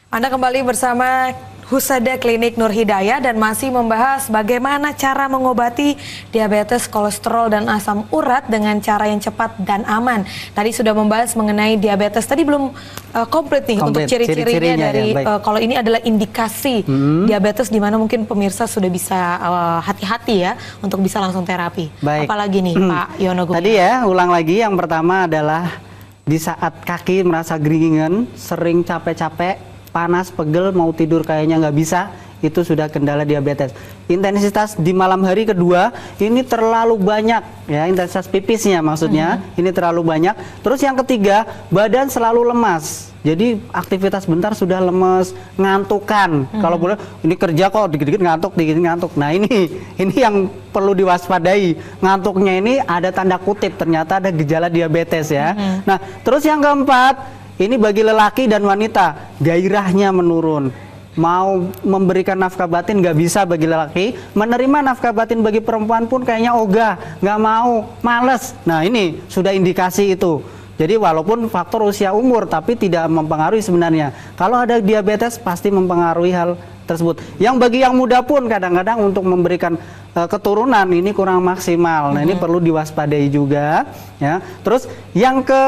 Anda kembali bersama Husada Klinik Nur Hidayah dan masih membahas bagaimana cara mengobati diabetes, kolesterol, dan asam urat dengan cara yang cepat dan aman. Tadi sudah membahas mengenai diabetes, tadi belum komplit nih untuk ciri-cirinya dari ya, kalau ini adalah indikasi diabetes di mana mungkin pemirsa sudah bisa hati-hati ya untuk bisa langsung terapi. Baik. Apalagi nih Pak Yono Gumilar. Tadi ya, ulang lagi, yang pertama adalah di saat kaki merasa geringgingan, sering capek-capek, panas, pegel, mau tidur kayaknya nggak bisa, itu sudah kendala diabetes. Intensitas di malam hari kedua ini terlalu banyak ya, intensitas pipisnya maksudnya ini terlalu banyak. Terus yang ketiga, badan selalu lemas. Jadi aktivitas bentar sudah lemes, ngantukan. Kalau boleh ini kerja kok dikit-dikit ngantuk, dikit-dikit ngantuk. Nah ini yang perlu diwaspadai. Ngantuknya ini ada tanda kutip, ternyata ada gejala diabetes ya. Nah, terus yang keempat, ini bagi lelaki dan wanita, gairahnya menurun. Mau memberikan nafkah batin nggak bisa bagi lelaki, menerima nafkah batin bagi perempuan pun kayaknya ogah, nggak mau, males. Nah ini sudah indikasi itu. Jadi walaupun faktor usia umur, tapi tidak mempengaruhi sebenarnya. Kalau ada diabetes pasti mempengaruhi hal tersebut. Yang bagi yang muda pun kadang-kadang untuk memberikan keturunan ini kurang maksimal. Nah ini perlu diwaspadai juga ya. Terus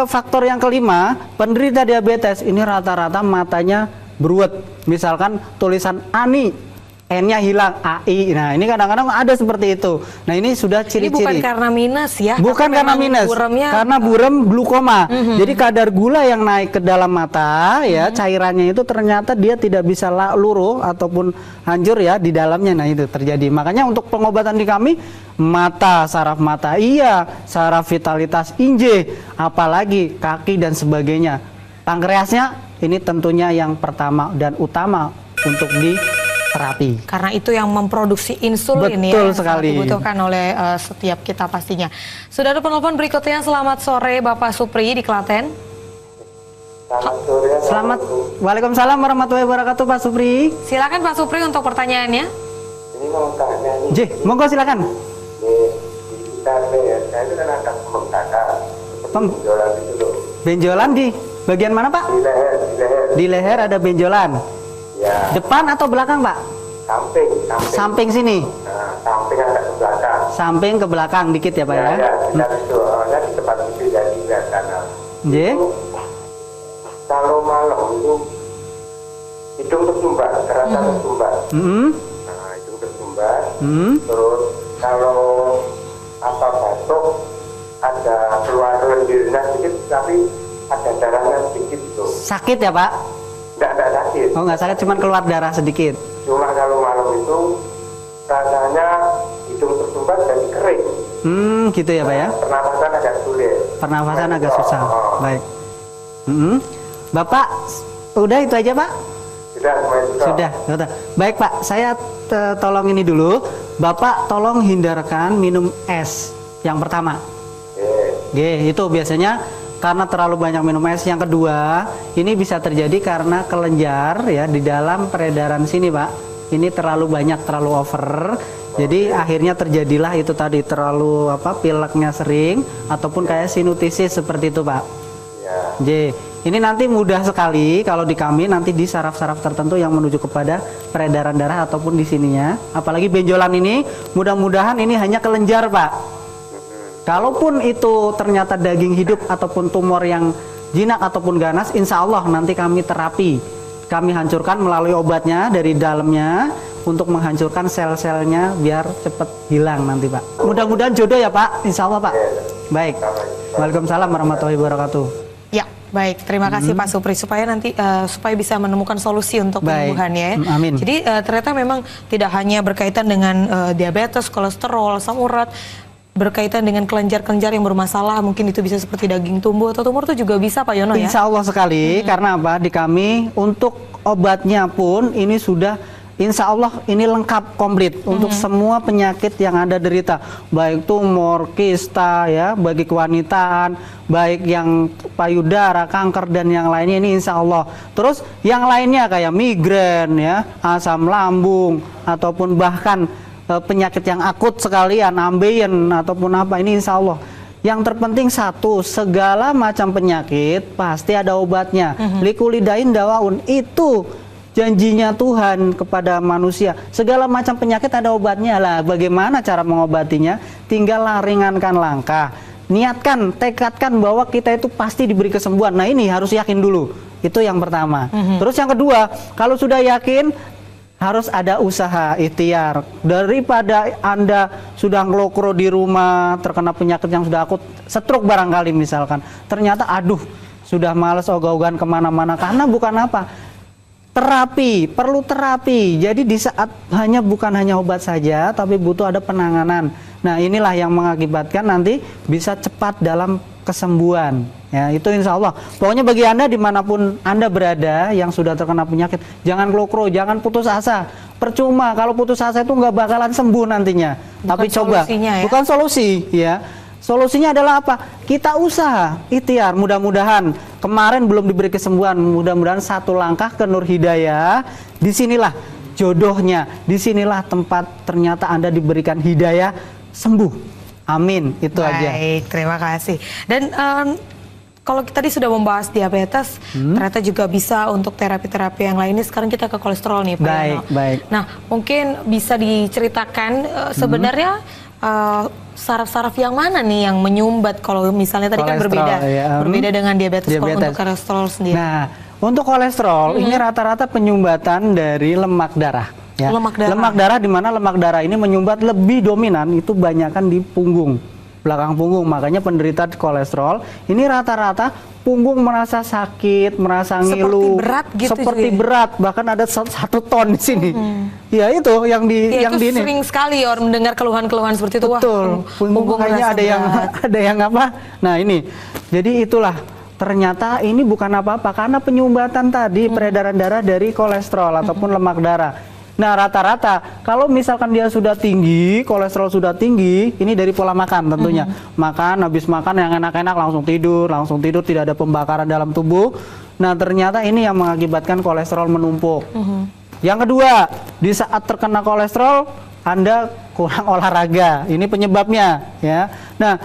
faktor yang kelima, penderita diabetes ini rata-rata matanya beruet. Misalkan tulisan ANI, N-nya hilang, AI. Nah ini kadang-kadang ada seperti itu. Nah ini sudah ciri-ciri. Ini bukan karena minus ya? Bukan karena minus, karena buram glukoma. Jadi kadar gula yang naik ke dalam mata ya, cairannya itu ternyata dia tidak bisa luruh ataupun hancur ya di dalamnya. Nah itu terjadi. Makanya untuk pengobatan di kami, mata, saraf mata iya, saraf vitalitas inje, apalagi kaki dan sebagainya. Pankreasnya ini tentunya yang pertama dan utama untuk terapi. Karena itu yang memproduksi insulin Betul yang sekali. sangat dibutuhkan oleh setiap kita pastinya. Sudah ada penelpon berikutnya. Selamat sore Bapak Supri di Klaten. Selamat sore. Selamat. Waalaikumsalam warahmatullahi wabarakatuh Pak Supri. Silakan Pak Supri untuk pertanyaannya. Ini mau tanya nih. J, monggo silakan. Di sekitar leher saya itu kan ada pembengkakan. Benjolan itu loh. Benjolan di bagian mana Pak? Di leher. Di leher ada benjolan. Ya, Depan atau belakang Pak? samping. Samping sini. Nah, samping ada ke belakang. Samping ke belakang dikit ya Pak ya. Ya, sekitar itu. Ada di tempat itu dari sebelah sana. J. Kalau malam itu hidung tersumbat, terasa tersumbat. Hmm. Nah, hidung tersumbat. Hmm. Terus kalau apa batuk ada keluar lendirnya sedikit, tapi ada darahnya sedikit tuh. Sakit ya Pak? Enggak sakit. Oh nggak sakit, cuman keluar darah sedikit. Cuma kalau malam itu rasanya hidung tersumbat dan kering. Gitu ya Pak ya? Pernapasan agak sulit. Pernafasan agak Oh, susah. oh. Baik. Bapak, udah itu aja Pak? Sudah, semua itu. Sudah. Baik Pak, saya tolong ini dulu. Bapak tolong hindarkan minum es yang pertama. Oke. Itu biasanya karena terlalu banyak minum es. Yang kedua, ini bisa terjadi karena kelenjar ya di dalam peredaran sini Pak. Ini terlalu banyak, terlalu over. Jadi akhirnya terjadilah itu tadi, terlalu pileknya sering ataupun kayak sinusitis seperti itu Pak. Ya. J. Ini nanti mudah sekali kalau di kami nanti di saraf-saraf tertentu yang menuju kepada peredaran darah ataupun di sininya. Apalagi benjolan ini, mudah-mudahan ini hanya kelenjar Pak. Kalaupun itu ternyata daging hidup ataupun tumor yang jinak ataupun ganas, insya Allah nanti kami terapi. Kami hancurkan melalui obatnya dari dalamnya untuk menghancurkan sel-selnya biar cepat hilang nanti Pak. Mudah-mudahan jodoh ya Pak, insya Allah Pak. Baik. Waalaikumsalam warahmatullahi wabarakatuh. Ya, baik. Terima kasih Pak Supri supaya nanti supaya bisa menemukan solusi untuk Baik. penyembuhannya ya. Amin. Jadi ternyata memang tidak hanya berkaitan dengan diabetes, kolesterol, asam urat, berkaitan dengan kelenjar-kelenjar yang bermasalah, mungkin itu bisa seperti daging tumbuh atau tumor itu juga bisa Pak Yono ya. Insya Allah sekali, karena apa? Di kami untuk obatnya pun ini sudah insya Allah ini lengkap komplit untuk semua penyakit yang Anda derita, baik tumor, kista ya, bagi kewanitaan, baik yang payudara, kanker dan yang lainnya ini insya Allah. Terus yang lainnya kayak migrain ya, asam lambung ataupun bahkan penyakit yang akut sekalian, ambeien ataupun apa ini insya Allah. Yang terpenting satu, segala macam penyakit pasti ada obatnya. Likulidain dawaun, itu janjinya Tuhan kepada manusia. Segala macam penyakit ada obatnya lah. Bagaimana cara mengobatinya? Tinggal ringankan langkah. Niatkan, tekadkan bahwa kita itu pasti diberi kesembuhan. Nah ini harus yakin dulu. Itu yang pertama. Terus yang kedua, kalau sudah yakin, harus ada usaha ikhtiar. Daripada Anda sudah ngelokro di rumah, terkena penyakit yang sudah akut, stroke barangkali misalkan. Ternyata aduh, sudah males ogah-ogahan kemana-mana. Karena bukan apa? Terapi, perlu terapi. Jadi di saat bukan hanya obat saja, tapi butuh ada penanganan. Nah inilah yang mengakibatkan nanti bisa cepat dalam kesembuhan. Ya itu insya Allah. Pokoknya bagi Anda dimanapun Anda berada yang sudah terkena penyakit, jangan klokro, jangan putus asa. Percuma kalau putus asa itu nggak bakalan sembuh nantinya. Bukan tapi coba, ya? bukan solusi ya. Solusinya adalah apa? Kita usaha, ikhtiar. Mudah-mudahan kemarin belum diberi kesembuhan. Mudah-mudahan satu langkah ke Nur Hidayah. Disinilah jodohnya. Disinilah tempat ternyata Anda diberikan hidayah sembuh. Amin. Itu aja. Baik, terima kasih. Dan kalau tadi sudah membahas diabetes, ternyata juga bisa untuk terapi-terapi yang lainnya. Sekarang kita ke kolesterol nih Pak Baik, Yono. baik. Nah, mungkin bisa diceritakan sebenarnya saraf-saraf yang mana nih yang menyumbat kalau misalnya tadi kan Kolesterol, berbeda dengan diabetes. Kalau untuk kolesterol sendiri. Nah, untuk kolesterol ini rata-rata penyumbatan dari lemak darah. Ya. Lemak darah di mana lemak darah ini menyumbat lebih dominan itu banyakkan di punggung, belakang punggung. Makanya penderita kolesterol ini rata-rata punggung merasa sakit, merasa ngilu, seperti berat gitu, seperti juga. Berat, bahkan ada 1 ton di sini. Ya itu yang di ya, yang itu di ini. sering sekali orang mendengar keluhan-keluhan seperti itu. Betul. Wah, Punggung kayaknya ada yang apa? Nah ini, jadi itulah ternyata ini bukan apa-apa karena penyumbatan tadi peredaran darah dari kolesterol ataupun lemak darah. Nah, rata-rata kalau misalkan dia sudah tinggi, kolesterol sudah tinggi, ini dari pola makan tentunya. Makan, habis makan yang enak-enak langsung tidur, tidak ada pembakaran dalam tubuh. Nah, ternyata ini yang mengakibatkan kolesterol menumpuk. Yang kedua, di saat terkena kolesterol, Anda kurang olahraga. Ini penyebabnya, ya. Nah,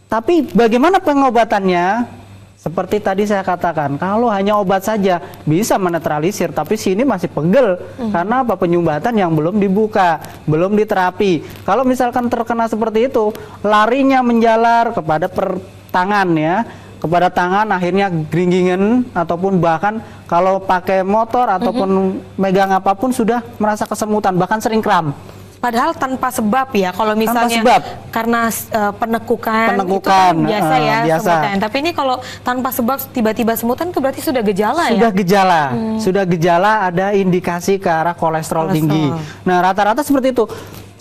tapi bagaimana pengobatannya? Seperti tadi saya katakan, kalau hanya obat saja bisa menetralisir, tapi sini masih pegel. Karena apa? Penyumbatan yang belum dibuka, belum diterapi. Kalau misalkan terkena seperti itu, larinya menjalar kepada tangan ya, kepada tangan akhirnya gringgingan, ataupun bahkan kalau pakai motor ataupun megang apapun sudah merasa kesemutan, bahkan sering kram. Padahal tanpa sebab ya, kalau misalnya sebab. karena penekukan itu kan biasa ya, biasa. semutan. Tapi ini kalau tanpa sebab tiba-tiba semutan itu berarti sudah gejala ya? Sudah gejala, sudah gejala ada indikasi ke arah kolesterol tinggi. Nah, rata-rata seperti itu.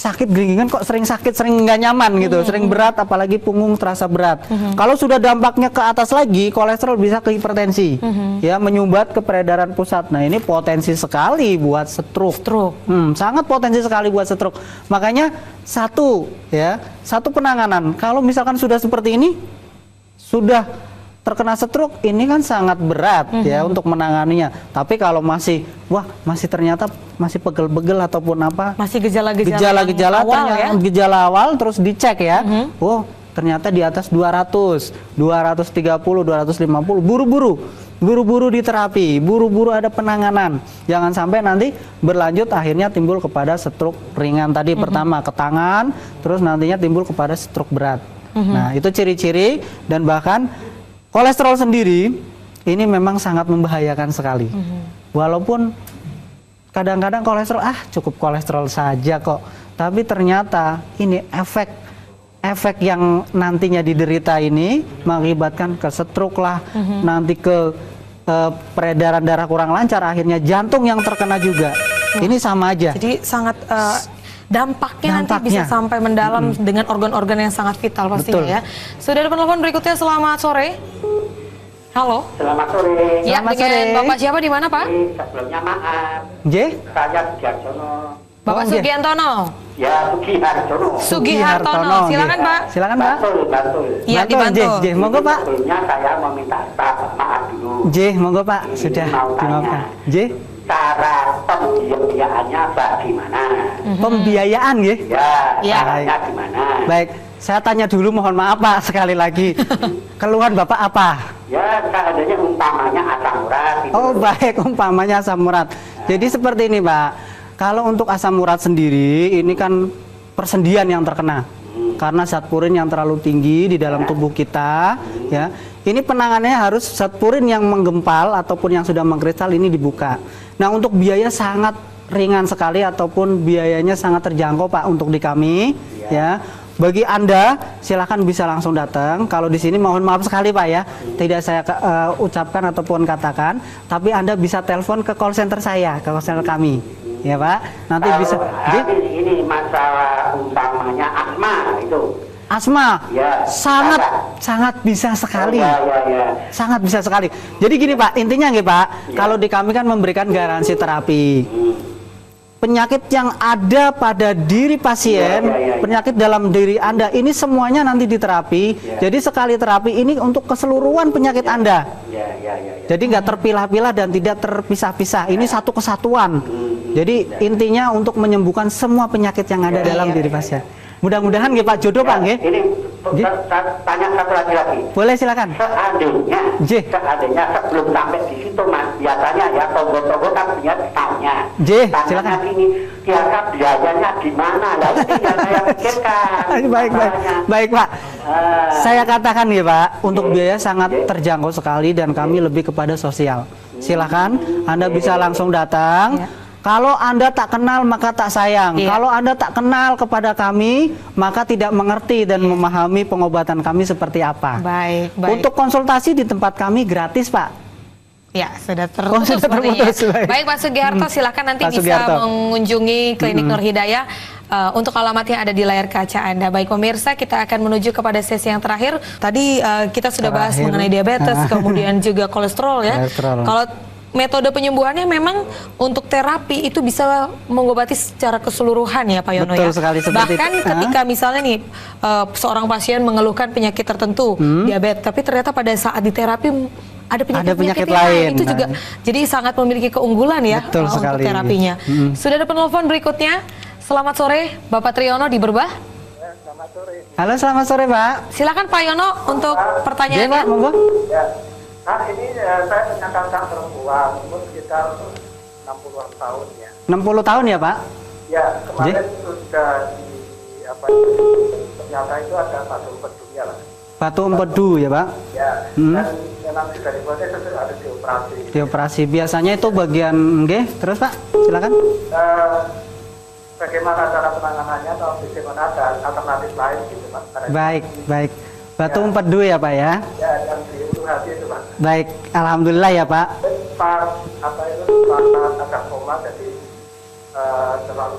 Sakit geringingan kok sering sakit, sering nggak nyaman gitu, sering berat, apalagi punggung terasa berat. Kalau sudah dampaknya ke atas lagi, kolesterol bisa ke hipertensi, ya, menyumbat ke peredaran pusat. Nah, ini potensi sekali buat stroke. Sangat potensi sekali buat stroke. Makanya satu penanganan. Kalau misalkan sudah seperti ini, sudah terkena stroke, ini kan sangat berat ya untuk menanganinya. Tapi kalau masih ternyata masih pegel-pegel ataupun apa, masih gejala-gejala awal terus dicek ya. Oh, ternyata di atas 200, 230, 250, buru-buru diterapi, buru-buru ada penanganan. Jangan sampai nanti berlanjut akhirnya timbul kepada stroke ringan tadi, pertama ke tangan, terus nantinya timbul kepada stroke berat. Nah, itu ciri-ciri. Dan bahkan kolesterol sendiri ini memang sangat membahayakan sekali. Walaupun kadang-kadang kolesterol cukup kolesterol saja kok, tapi ternyata ini efek yang nantinya diderita ini mengakibatkan ke stroke lah, nanti ke peredaran darah kurang lancar, akhirnya jantung yang terkena juga. Ini sama aja. Jadi sangat dampaknya nanti bisa sampai mendalam dengan organ-organ yang sangat vital pastinya. Betul. Ya. Sudah ada penelpon berikutnya, selamat sore. Halo. Selamat sore. Ya, Selamat dengan sore. Bapak siapa, di mana Pak? Sebelumnya maaf. Saya Sugihartono. Bapak Sugiantono. Ya, Sugihartono. Sugihartono. Silakan Pak. Silakan Pak. Bantul. Iya, dibantu. Monggo Pak. Sebelumnya saya meminta maaf dulu. Monggo Pak. Sudah dimaafkan. Cara pembiayaannya bagaimana? Pembiayaan ya? Ya, caranya gimana? Baik, saya tanya dulu, mohon maaf Pak, sekali lagi. Keluhan Bapak apa? Ya, seadanya umpamanya asam urat. Gitu. Oh baik, umpamanya asam urat. Jadi seperti ini Pak, kalau untuk asam urat sendiri, ini kan persendian yang terkena. Karena zat purin yang terlalu tinggi di dalam tubuh kita, ya. Ini penanganannya harus zat purin yang menggempal ataupun yang sudah mengkristal ini dibuka. Nah, untuk biaya sangat ringan sekali ataupun biayanya sangat terjangkau Pak untuk di kami, ya. Bagi Anda silakan bisa langsung datang. Kalau di sini mohon maaf sekali Pak ya, tidak saya ucapkan ataupun katakan, tapi Anda bisa telepon ke call center saya, ke call center kami. Ya Pak, nanti bisa. Ini masalah umpamanya asma itu. Asma, ya, sangat bisa sekali. Ya. Sangat bisa sekali. Jadi gini Pak, intinya nggih Pak, kalau di kami kan memberikan garansi terapi. Penyakit yang ada pada diri pasien, penyakit dalam diri Anda, ini semuanya nanti diterapi. Jadi sekali terapi ini untuk keseluruhan penyakit Anda. Jadi nggak terpilah-pilah dan tidak terpisah-pisah. Ini satu kesatuan. Jadi intinya untuk menyembuhkan semua penyakit yang ada dalam diri pasien. Mudah-mudahan nggih Pak, jodoh Pak nggih. Ini tanya satu lagi. Boleh silakan. Seandainya sebelum sampai di situ Mas, biasanya ya tonggo-tonggo kan punya tanya. Silakan. Ini kira-kira biayanya gimana? Lah ini yang saya pikirkan. Baik Pak. Saya katakan ya Pak, untuk biaya sangat terjangkau sekali dan kami lebih kepada sosial. Silakan, Anda bisa langsung datang. Kalau Anda tak kenal maka tak sayang. Kalau Anda tak kenal kepada kami maka tidak mengerti dan memahami pengobatan kami seperti apa. Baik. Untuk konsultasi di tempat kami gratis Pak. Ya, sudah terputus sepertinya. Baik Pak Sugiharto, silakan nanti bisa mengunjungi Klinik Nur Hidayah untuk alamat yang ada di layar kaca Anda. Baik pemirsa, kita akan menuju kepada sesi yang terakhir. Tadi kita sudah bahas mengenai diabetes, kemudian juga kolesterol ya. Kalau metode penyembuhannya memang untuk terapi itu bisa mengobati secara keseluruhan ya Pak Yono. Betul ya. sekali, seperti Bahkan itu. ketika misalnya nih seorang pasien mengeluhkan penyakit tertentu, diabetes, tapi ternyata pada saat di terapi ada penyakit lain. itu juga jadi sangat memiliki keunggulan ya Betul untuk sekali. terapinya. Sudah ada penelpon berikutnya. Selamat sore Bapak Triyono di Berbah. Halo, selamat sore Pak. Silakan Pak Yono untuk Iya Pak, pertanyaannya. monggo. Ya. Nah ini saya punya kakak perempuan umur sekitar 60-an tahun ya. 60 tahun ya Pak? Ya kemarin sudah ternyata itu ada satu empedunya lah. Batu empedu ya Pak? Ya. Dan memang sudah dibuatnya itu harus dioperasi. Dioperasi. Biasanya itu bagian terus Pak, silakan. Bagaimana cara penanganannya atau bagaimana ada alternatif lain gitu Pak? Baik, baik. Batu empedu ya Pak ya? Ya, yang di ulu hati itu Pak. Baik, alhamdulillah ya Pak. Pak agak koma jadi terlalu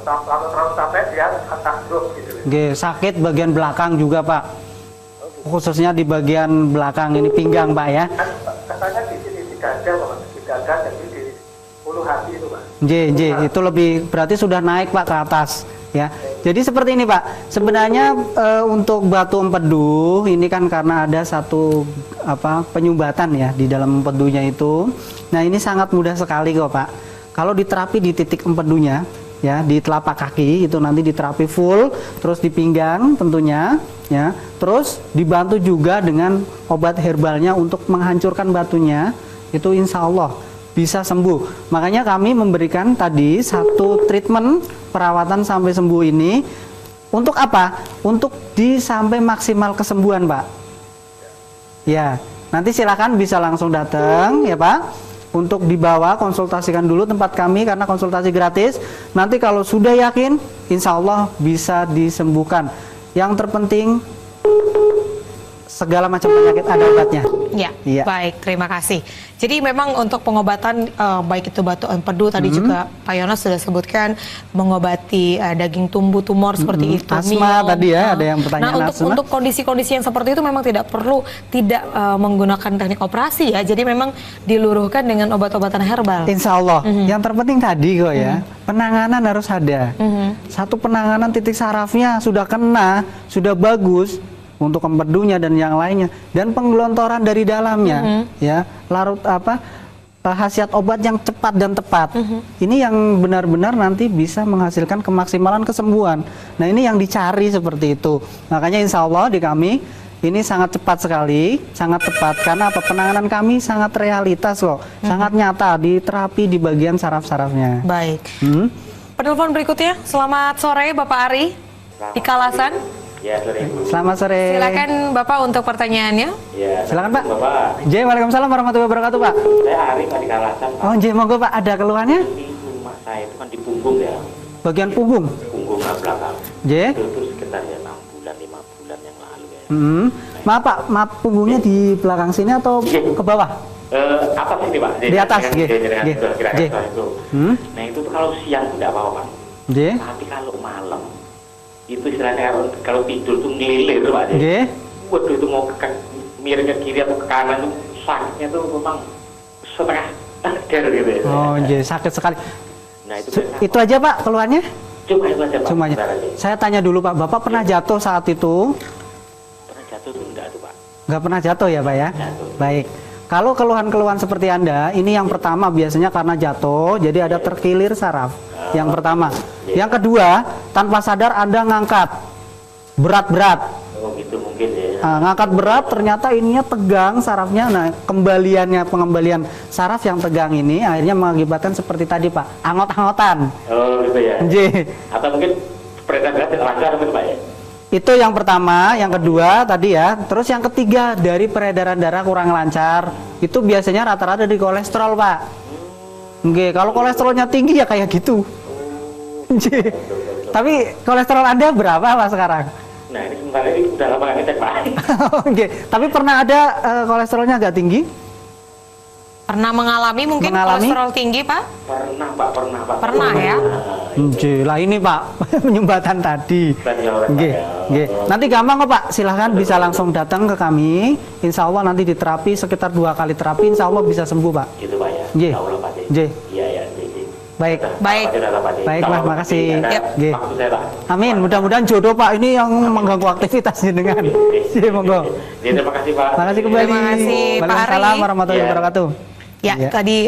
capek dia atas grup gitu. Sakit bagian belakang juga Pak. Khususnya di bagian belakang ini pinggang Pak ya. Katanya di sini di dada Pak, di dada jadi di ulu hati itu Pak. Itu lebih berarti sudah naik Pak ke atas ya. Jadi seperti ini Pak. Sebenarnya untuk batu empedu ini kan karena ada satu penyumbatan ya di dalam empedunya itu. Nah, ini sangat mudah sekali kok Pak. Kalau diterapi di titik empedunya ya, di telapak kaki itu nanti diterapi full, terus di pinggang tentunya ya. Terus dibantu juga dengan obat herbalnya untuk menghancurkan batunya, itu insya Allah bisa sembuh. Makanya kami memberikan tadi satu treatment perawatan sampai sembuh ini untuk apa? Untuk sampai maksimal kesembuhan Pak. Ya, nanti silakan bisa langsung datang ya Pak. Untuk dibawa konsultasikan dulu tempat kami karena konsultasi gratis. Nanti kalau sudah yakin, insya Allah bisa disembuhkan. Yang terpenting segala macam penyakit ada obatnya. Ya, Iya. baik, terima kasih. Jadi memang untuk pengobatan baik itu batu empedu tadi juga Pak Yono sudah sebutkan mengobati daging tumbuh tumor seperti itu. Asma tadi ya, ada yang pertanyaan Nah, asma. untuk kondisi-kondisi yang seperti itu memang tidak perlu menggunakan teknik operasi ya. Jadi memang diluruhkan dengan obat-obatan herbal. Insya Allah. Yang terpenting tadi kok ya, penanganan harus ada. Satu penanganan titik sarafnya sudah kena, sudah bagus untuk empedunya dan yang lainnya, dan penggelontoran dari dalamnya, ya, larut khasiat obat yang cepat dan tepat. Ini yang benar-benar nanti bisa menghasilkan kemaksimalan kesembuhan. Nah, ini yang dicari seperti itu. Makanya insya Allah di kami ini sangat cepat sekali, sangat tepat karena penanganan kami sangat realitas kok, sangat nyata di terapi di bagian saraf-sarafnya. Baik. Penelpon berikutnya, selamat sore Bapak Ari di Kalasan. Ya, sore. Selamat sore. Silakan Bapak untuk pertanyaannya. Ya, Silakan Pak. Bapak. Waalaikumsalam warahmatullahi wabarakatuh Pak. Saya Ari Pak di Kalasan. Pak. Oh, monggo Pak, ada keluhannya? Ini rumah saya itu kan di punggung ya, Bagian punggung. punggung belakang. J. Itu sekitar ya 6 bulan, 5 bulan yang lalu ya. Maaf Pak, maaf punggungnya di belakang sini atau ke bawah? Atas ini Pak. Di atas, G. Itu. Nah itu tuh kalau siang tidak apa-apa Pak. J. Tapi kalau malam itu istilahnya kalau tidur tuh ngelilir Pak. J. Waduh itu mau miring ke kiri atau ke kanan tuh sakitnya tuh memang setengah dar gitu ya. Oh, J, sakit sekali. Nah itu Itu aja Pak keluhannya? cuma itu aja Pak. Cuma aja. Bentar aja. Saya tanya dulu Pak, Bapak pernah jatuh saat itu? Pernah jatuh tuh enggak tuh Pak. Nggak pernah jatuh ya Pak ya? Jatuh. Baik. Kalau keluhan-keluhan seperti Anda, ini yang pertama biasanya karena jatuh, jadi ada terkilir saraf. Yang pertama. Yang kedua, tanpa sadar Anda ngangkat berat-berat. Oh gitu mungkin ya. Nah, ngangkat berat ternyata ininya tegang sarafnya. Nah, pengembalian saraf yang tegang ini akhirnya mengakibatkan seperti tadi Pak, angot-angotan. Oh gitu ya. J. Atau mungkin peredaran darah lancar gitu Pak ya. Itu yang pertama, yang kedua tadi ya. Terus yang ketiga dari peredaran darah kurang lancar. Itu biasanya rata-rata dari kolesterol, Pak. Oke, kalau kolesterolnya tinggi ya kayak gitu. J. Tapi kolesterol Anda berapa Pak sekarang? Nah ini sebentar ini udah lama nggak ngecek Pak. Oke, tapi pernah ada kolesterolnya agak tinggi? Pernah mengalami mungkin kolesterol tinggi Pak? Pernah Pak, pernah Pak. Pernah ya? Oke, lah ini Pak penyumbatan tadi. Oke, oke. Nanti gampang kok Pak, silahkan bisa langsung datang ke kami. Insya Allah nanti diterapi sekitar 2 kali terapi, Insya Allah bisa sembuh Pak. Gitu Pak ya. Nggih. Insya Allah Pak. J. Iya, iya, J. Baik. Baik. Baik, Pak, makasih. Yap. Maksud saya, Pak. Amin, mudah-mudahan jodoh Pak ini yang mengganggu aktivitasnya dengan. Monggo. Terima kasih, Pak. Makasih kembali. Terima kasih, Pak Ari. Waalaikumsalam warahmatullahi Iya. wabarakatuh. Ya, Iya. tadi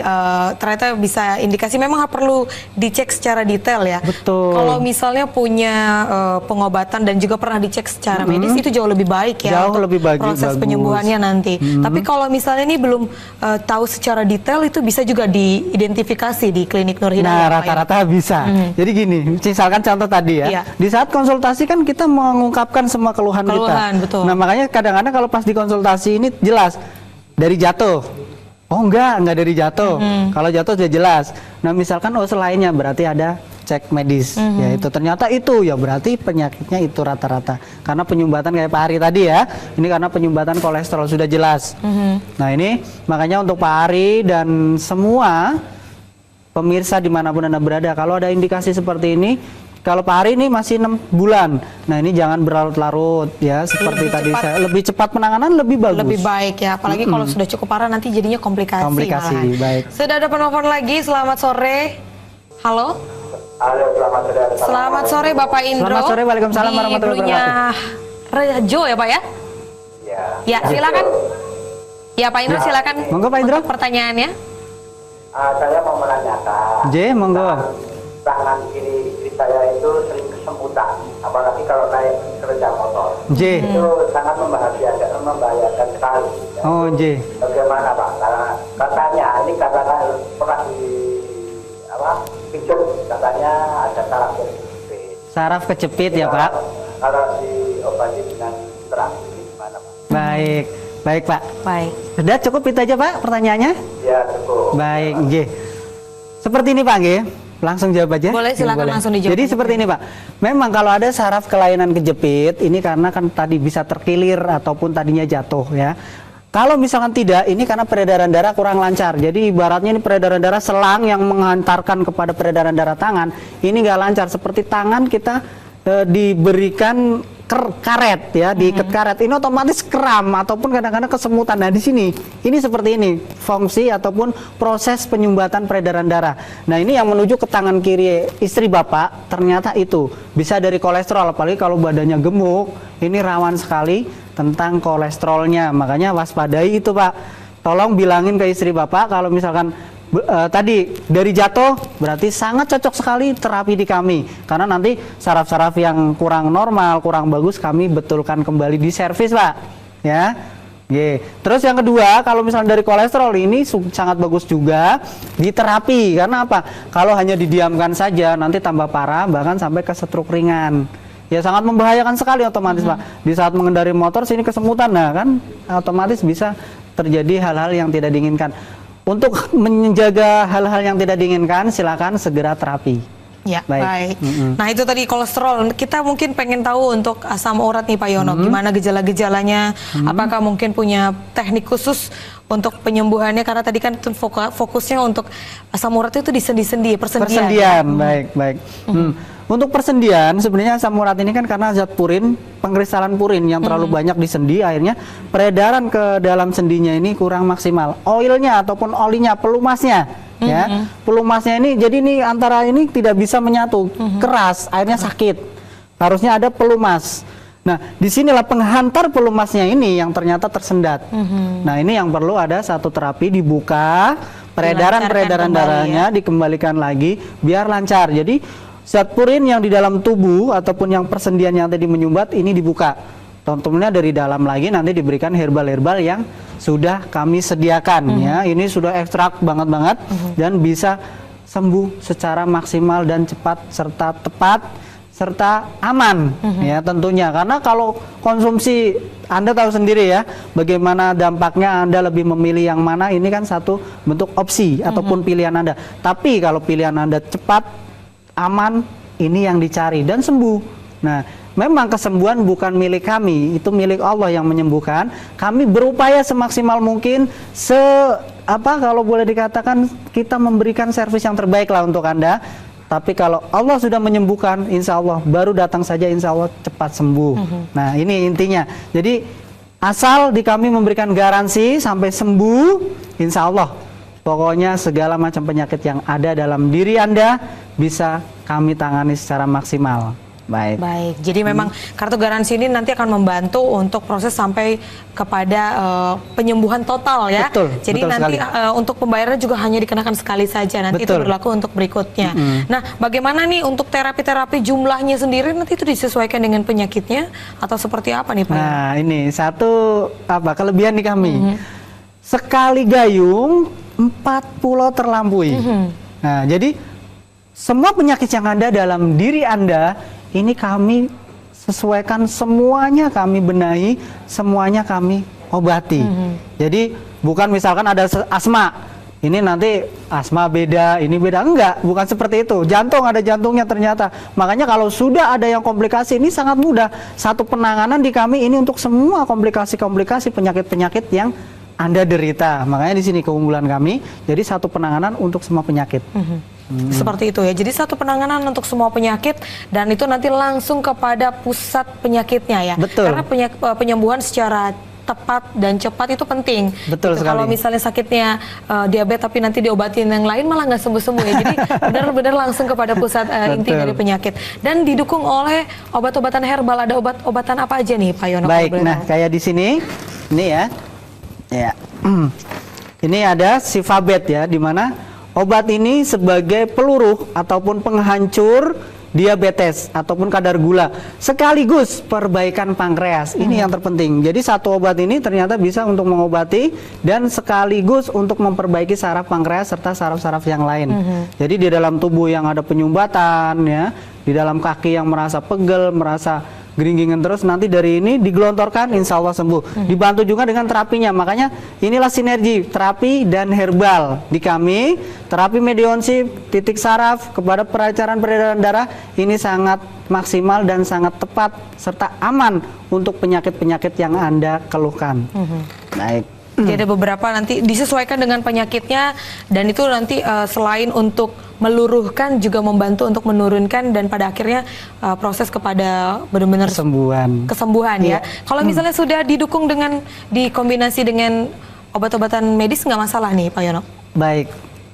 ternyata bisa indikasi memang perlu dicek secara detail ya. Betul. Kalau misalnya punya pengobatan dan juga pernah dicek secara medis itu jauh lebih baik ya. Jauh untuk lebih proses bagus. penyembuhannya nanti. Tapi kalau misalnya ini belum tahu secara detail itu bisa juga diidentifikasi di klinik Nur Hidayah. Nah, Pak, ya? rata-rata bisa. Jadi gini, misalkan contoh tadi ya. Iya. Di saat konsultasi kan kita mengungkapkan semua keluhan Keluhan, kita. betul. Nah, makanya kadang-kadang kalau pas di konsultasi ini jelas dari jatuh. Oh enggak dari jatuh. Kalau jatuh sudah jelas. Nah, misalkan selainnya berarti ada cek medis. Ya itu ternyata itu ya berarti penyakitnya itu rata-rata. Karena penyumbatan kayak Pak Ari tadi ya. Ini karena penyumbatan kolesterol sudah jelas. Nah, ini makanya untuk Pak Ari dan semua pemirsa dimanapun Anda berada, kalau ada indikasi seperti ini, kalau Pak Ari ini masih 6 bulan, nah ini jangan berlarut-larut ya, seperti Lebih tadi cepat. saya, lebih cepat penanganan lebih bagus. Lebih baik ya, apalagi kalau sudah cukup parah nanti jadinya komplikasi. Komplikasi, malahan. baik. Sudah ada penelpon lagi, selamat sore. Halo, Halo, selamat sore. selamat sore Bapak Indro. Selamat sore, Waalaikumsalam warahmatullahi wabarakatuh. Rejo ya Pak ya? Ya. Ya silakan. Ya Pak Indro silakan. Monggo, Pak Indro. Untuk pertanyaannya. Saya mau menanyakan. J, monggo. Tangan kiri istri saya itu sering kesemutan, apalagi kalau naik sepeda motor. J. Itu sangat membahayakan sekali. Oh, J. Bagaimana Pak? Karena katanya ini katakan pernah pijet, katanya ada saraf kejepit. Saraf kejepit ya, Pak. Kalau diobati dengan terapi gimana Pak? Baik. Baik, Pak. Baik. Sudah cukup itu aja, Pak, pertanyaannya? Ya cukup. Baik, G. Seperti ini, Pak, G. Langsung jawab aja. Boleh, silakan langsung dijawab. Jadi seperti ini, Pak. Memang kalau ada saraf kelainan kejepit, ini karena kan tadi bisa terkilir ataupun tadinya jatuh ya. Kalau misalkan tidak, ini karena peredaran darah kurang lancar. Jadi ibaratnya ini peredaran darah selang yang menghantarkan kepada peredaran darah tangan. Ini nggak lancar. Seperti tangan kita diberikan karet ya, diikat karet, ini otomatis kram ataupun kadang-kadang kesemutan. Nah, di sini ini seperti ini fungsi ataupun proses penyumbatan peredaran darah. Nah, ini yang menuju ke tangan kiri istri Bapak, ternyata itu bisa dari kolesterol, apalagi kalau badannya gemuk, ini rawan sekali tentang kolesterolnya. Makanya waspadai itu, Pak. Tolong bilangin ke istri Bapak kalau misalkan tadi dari jatuh, berarti sangat cocok sekali terapi di kami, karena nanti saraf-saraf yang kurang normal, kurang bagus kami betulkan kembali di servis, Pak ya. Terus yang kedua, kalau misalnya dari kolesterol ini sangat bagus juga di terapi, karena apa? Kalau hanya didiamkan saja nanti tambah parah, bahkan sampai ke stroke ringan. Ya sangat membahayakan sekali otomatis, Pak. Di saat mengendarai motor sini kesemutan, nah kan otomatis bisa terjadi hal-hal yang tidak diinginkan. Untuk menjaga hal-hal yang tidak diinginkan, silakan segera terapi. Ya, baik. Nah, itu tadi kolesterol. Kita mungkin pengen tahu untuk asam urat nih Pak Yono, gimana gejala-gejalanya? Apakah mungkin punya teknik khusus untuk penyembuhannya? Karena tadi kan fokusnya untuk asam urat itu di sendi-sendi, persendian. Persendian, baik. Untuk persendian, sebenarnya asam urat ini kan karena zat purin, pengkristalan purin yang terlalu banyak di sendi, akhirnya peredaran ke dalam sendinya ini kurang maksimal. Oilnya ataupun olinya, pelumasnya, ya, pelumasnya ini, jadi ini antara ini tidak bisa menyatu, keras, akhirnya sakit. Harusnya ada pelumas. Nah, disinilah penghantar pelumasnya ini yang ternyata tersendat. Nah, ini yang perlu ada satu terapi dibuka, peredaran darahnya dikembalikan lagi biar lancar. Jadi zat purin yang di dalam tubuh ataupun yang persendian yang tadi menyumbat ini dibuka. Tentunya dari dalam lagi nanti diberikan herbal-herbal yang sudah kami sediakan ya. Ini sudah ekstrak banget dan bisa sembuh secara maksimal dan cepat serta tepat serta aman ya tentunya. Karena kalau konsumsi, Anda tahu sendiri ya bagaimana dampaknya. Anda lebih memilih yang mana, ini kan satu bentuk opsi ataupun pilihan Anda. Tapi kalau pilihan Anda cepat, aman, ini yang dicari dan sembuh. Nah, memang kesembuhan bukan milik kami, itu milik Allah yang menyembuhkan. Kami berupaya semaksimal mungkin, kalau boleh dikatakan kita memberikan servis yang terbaik lah untuk Anda. Tapi kalau Allah sudah menyembuhkan, insya Allah baru datang saja, insya Allah cepat sembuh. Nah, ini intinya. Jadi asal di kami memberikan garansi sampai sembuh, insya Allah Pokoknya segala macam penyakit yang ada dalam diri Anda bisa kami tangani secara maksimal. Baik. Baik, jadi memang kartu garansi ini nanti akan membantu untuk proses sampai kepada penyembuhan total ya. Betul, jadi betul nanti sekali. Untuk pembayaran juga hanya dikenakan sekali saja, nanti itu Betul. berlaku untuk berikutnya. Nah, bagaimana nih untuk terapi-terapi jumlahnya sendiri nanti itu disesuaikan dengan penyakitnya atau seperti apa nih Pak? Nah, ini satu kelebihan di kami. Sekali gayung 4 pulau terlampaui. Nah, jadi semua penyakit yang ada dalam diri Anda ini kami sesuaikan, semuanya kami benahi, semuanya kami obati. Jadi bukan misalkan ada asma, ini nanti asma beda, ini beda, enggak, bukan seperti itu. Jantung ada jantungnya ternyata. Makanya kalau sudah ada yang komplikasi ini sangat mudah. Satu penanganan di kami ini untuk semua komplikasi-komplikasi penyakit-penyakit yang Anda derita. Makanya di sini keunggulan kami. Jadi satu penanganan untuk semua penyakit. Seperti itu ya. Jadi satu penanganan untuk semua penyakit dan itu nanti langsung kepada pusat penyakitnya ya. Betul. Karena penyembuhan secara tepat dan cepat itu penting. Betul sekali. Kalau misalnya sakitnya diabetes tapi nanti diobatin yang lain malah nggak sembuh-sembuh ya. Jadi benar-benar langsung kepada pusat inti dari penyakit. Dan didukung oleh obat-obatan herbal. Ada obat-obatan apa aja nih Pak Yono? Baik, nah kayak di sini, ini ya. Ini ada Sifabet ya, di mana obat ini sebagai peluru ataupun penghancur diabetes ataupun kadar gula, sekaligus perbaikan pankreas. Ini yang terpenting. Jadi satu obat ini ternyata bisa untuk mengobati dan sekaligus untuk memperbaiki saraf pankreas serta saraf-saraf yang lain. Jadi di dalam tubuh yang ada penyumbatan ya, di dalam kaki yang merasa pegel, merasa geringgingan terus, nanti dari ini digelontorkan insya Allah sembuh. Dibantu juga dengan terapinya. Makanya inilah sinergi terapi dan herbal di kami. Terapi medionsip, titik saraf kepada perancaran peredaran darah ini sangat maksimal dan sangat tepat serta aman untuk penyakit-penyakit yang Anda keluhkan. Baik. Jadi ada beberapa nanti disesuaikan dengan penyakitnya dan itu nanti selain untuk meluruhkan juga membantu untuk menurunkan dan pada akhirnya proses kepada benar-benar kesembuhan ya. Kalau misalnya sudah didukung dengan dikombinasi dengan obat-obatan medis nggak masalah nih Pak Yono? Baik.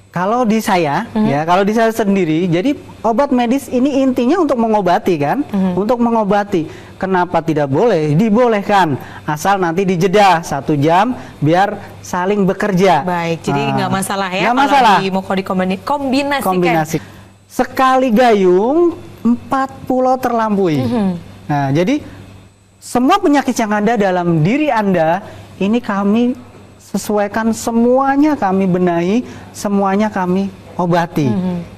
Kalau di saya, ya, kalau di saya sendiri, jadi obat medis ini intinya untuk mengobati kan, untuk mengobati. Kenapa tidak boleh? Dibolehkan, asal nanti dijeda 1 jam, biar saling bekerja. Baik, jadi nggak masalah ya. Nggak masalah. Mau dikombinasikan. Kombinasi. Sekali gayung 4 pulau terlampaui. Nah, jadi semua penyakit yang ada dalam diri Anda ini kami sesuaikan, semuanya kami benahi, semuanya kami obati.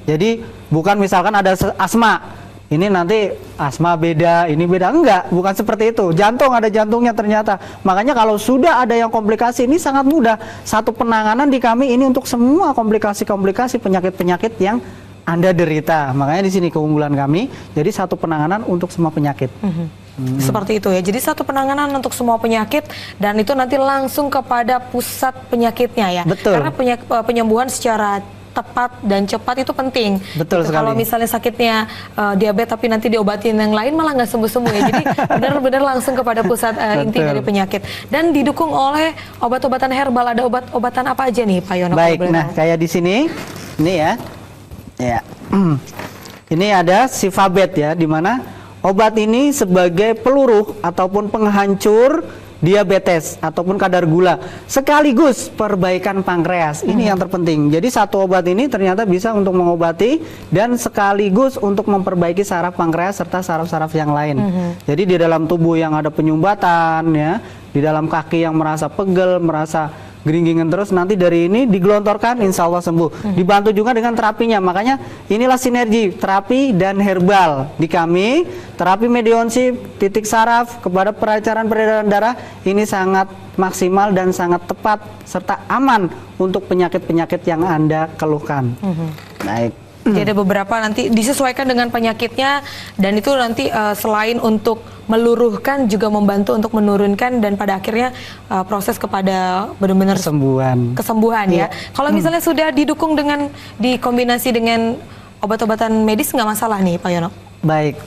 Jadi bukan misalkan ada asma, ini nanti asma beda, ini beda, enggak, bukan seperti itu. Jantung ada jantungnya ternyata. Makanya kalau sudah ada yang komplikasi ini sangat mudah. Satu penanganan di kami ini untuk semua komplikasi-komplikasi penyakit-penyakit yang Anda derita. Makanya di sini keunggulan kami. Jadi satu penanganan untuk semua penyakit. Seperti itu ya. Jadi satu penanganan untuk semua penyakit dan itu nanti langsung kepada pusat penyakitnya ya. Betul. Karena penyembuhan secara tepat dan cepat itu penting. Betul sekali. Kalau misalnya sakitnya diabetes tapi nanti diobatin yang lain malah nggak sembuh-sembuh ya. Jadi benar-benar langsung kepada pusat inti dari penyakit. Dan didukung oleh obat-obatan herbal. Ada obat-obatan apa aja nih Pak Yono? Baik, nah kayak di sini, ini ya. Ini ada Sifabet ya, di mana obat ini sebagai peluru ataupun penghancur diabetes ataupun kadar gula, sekaligus perbaikan pankreas. Ini yang terpenting. Jadi satu obat ini ternyata bisa untuk mengobati dan sekaligus untuk memperbaiki saraf pankreas serta saraf-saraf yang lain. Jadi di dalam tubuh yang ada penyumbatan ya, di dalam kaki yang merasa pegel, merasa geringgingan terus, nanti dari ini digelontorkan insya Allah sembuh. Dibantu juga dengan terapinya. Makanya inilah sinergi terapi dan herbal di kami. Terapi medionsip, titik saraf kepada perancaran peredaran darah ini sangat maksimal dan sangat tepat serta aman untuk penyakit-penyakit yang Anda keluhkan. Baik. Jadi ada beberapa nanti disesuaikan dengan penyakitnya dan itu nanti selain untuk meluruhkan juga membantu untuk menurunkan dan pada akhirnya proses kepada benar-benar kesembuhan ya. Kalau misalnya sudah didukung dengan dikombinasi dengan obat-obatan medis nggak masalah nih Pak Yono? Baik.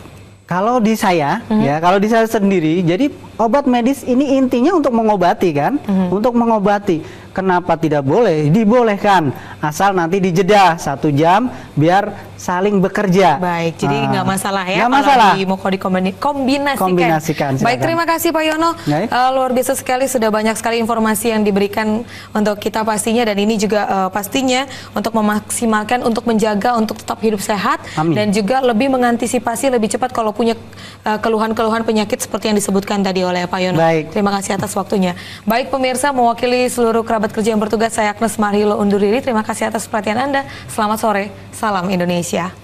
Kalau di saya, ya, kalau di saya sendiri, jadi obat medis ini intinya untuk mengobati kan, untuk mengobati. Kenapa tidak boleh? Dibolehkan, asal nanti dijeda 1 jam biar saling bekerja. Baik, jadi nggak masalah ya. Nggak masalah. Mau dikombinasikan. Kombinasikan, Baik, silakan. terima kasih Pak Yono. Baik. Luar biasa sekali, sudah banyak sekali informasi yang diberikan untuk kita pastinya, dan ini juga pastinya untuk memaksimalkan, untuk menjaga, untuk tetap hidup sehat. Amin. Dan juga lebih mengantisipasi lebih cepat kalau punya keluhan-keluhan penyakit seperti yang disebutkan tadi oleh Pak Yono. Baik. Terima kasih atas waktunya. Baik pemirsa, mewakili seluruh kerabat kerja yang bertugas, saya Agnes Marhilo undur diri. Terima kasih atas perhatian Anda. Selamat sore, salam Indonesia.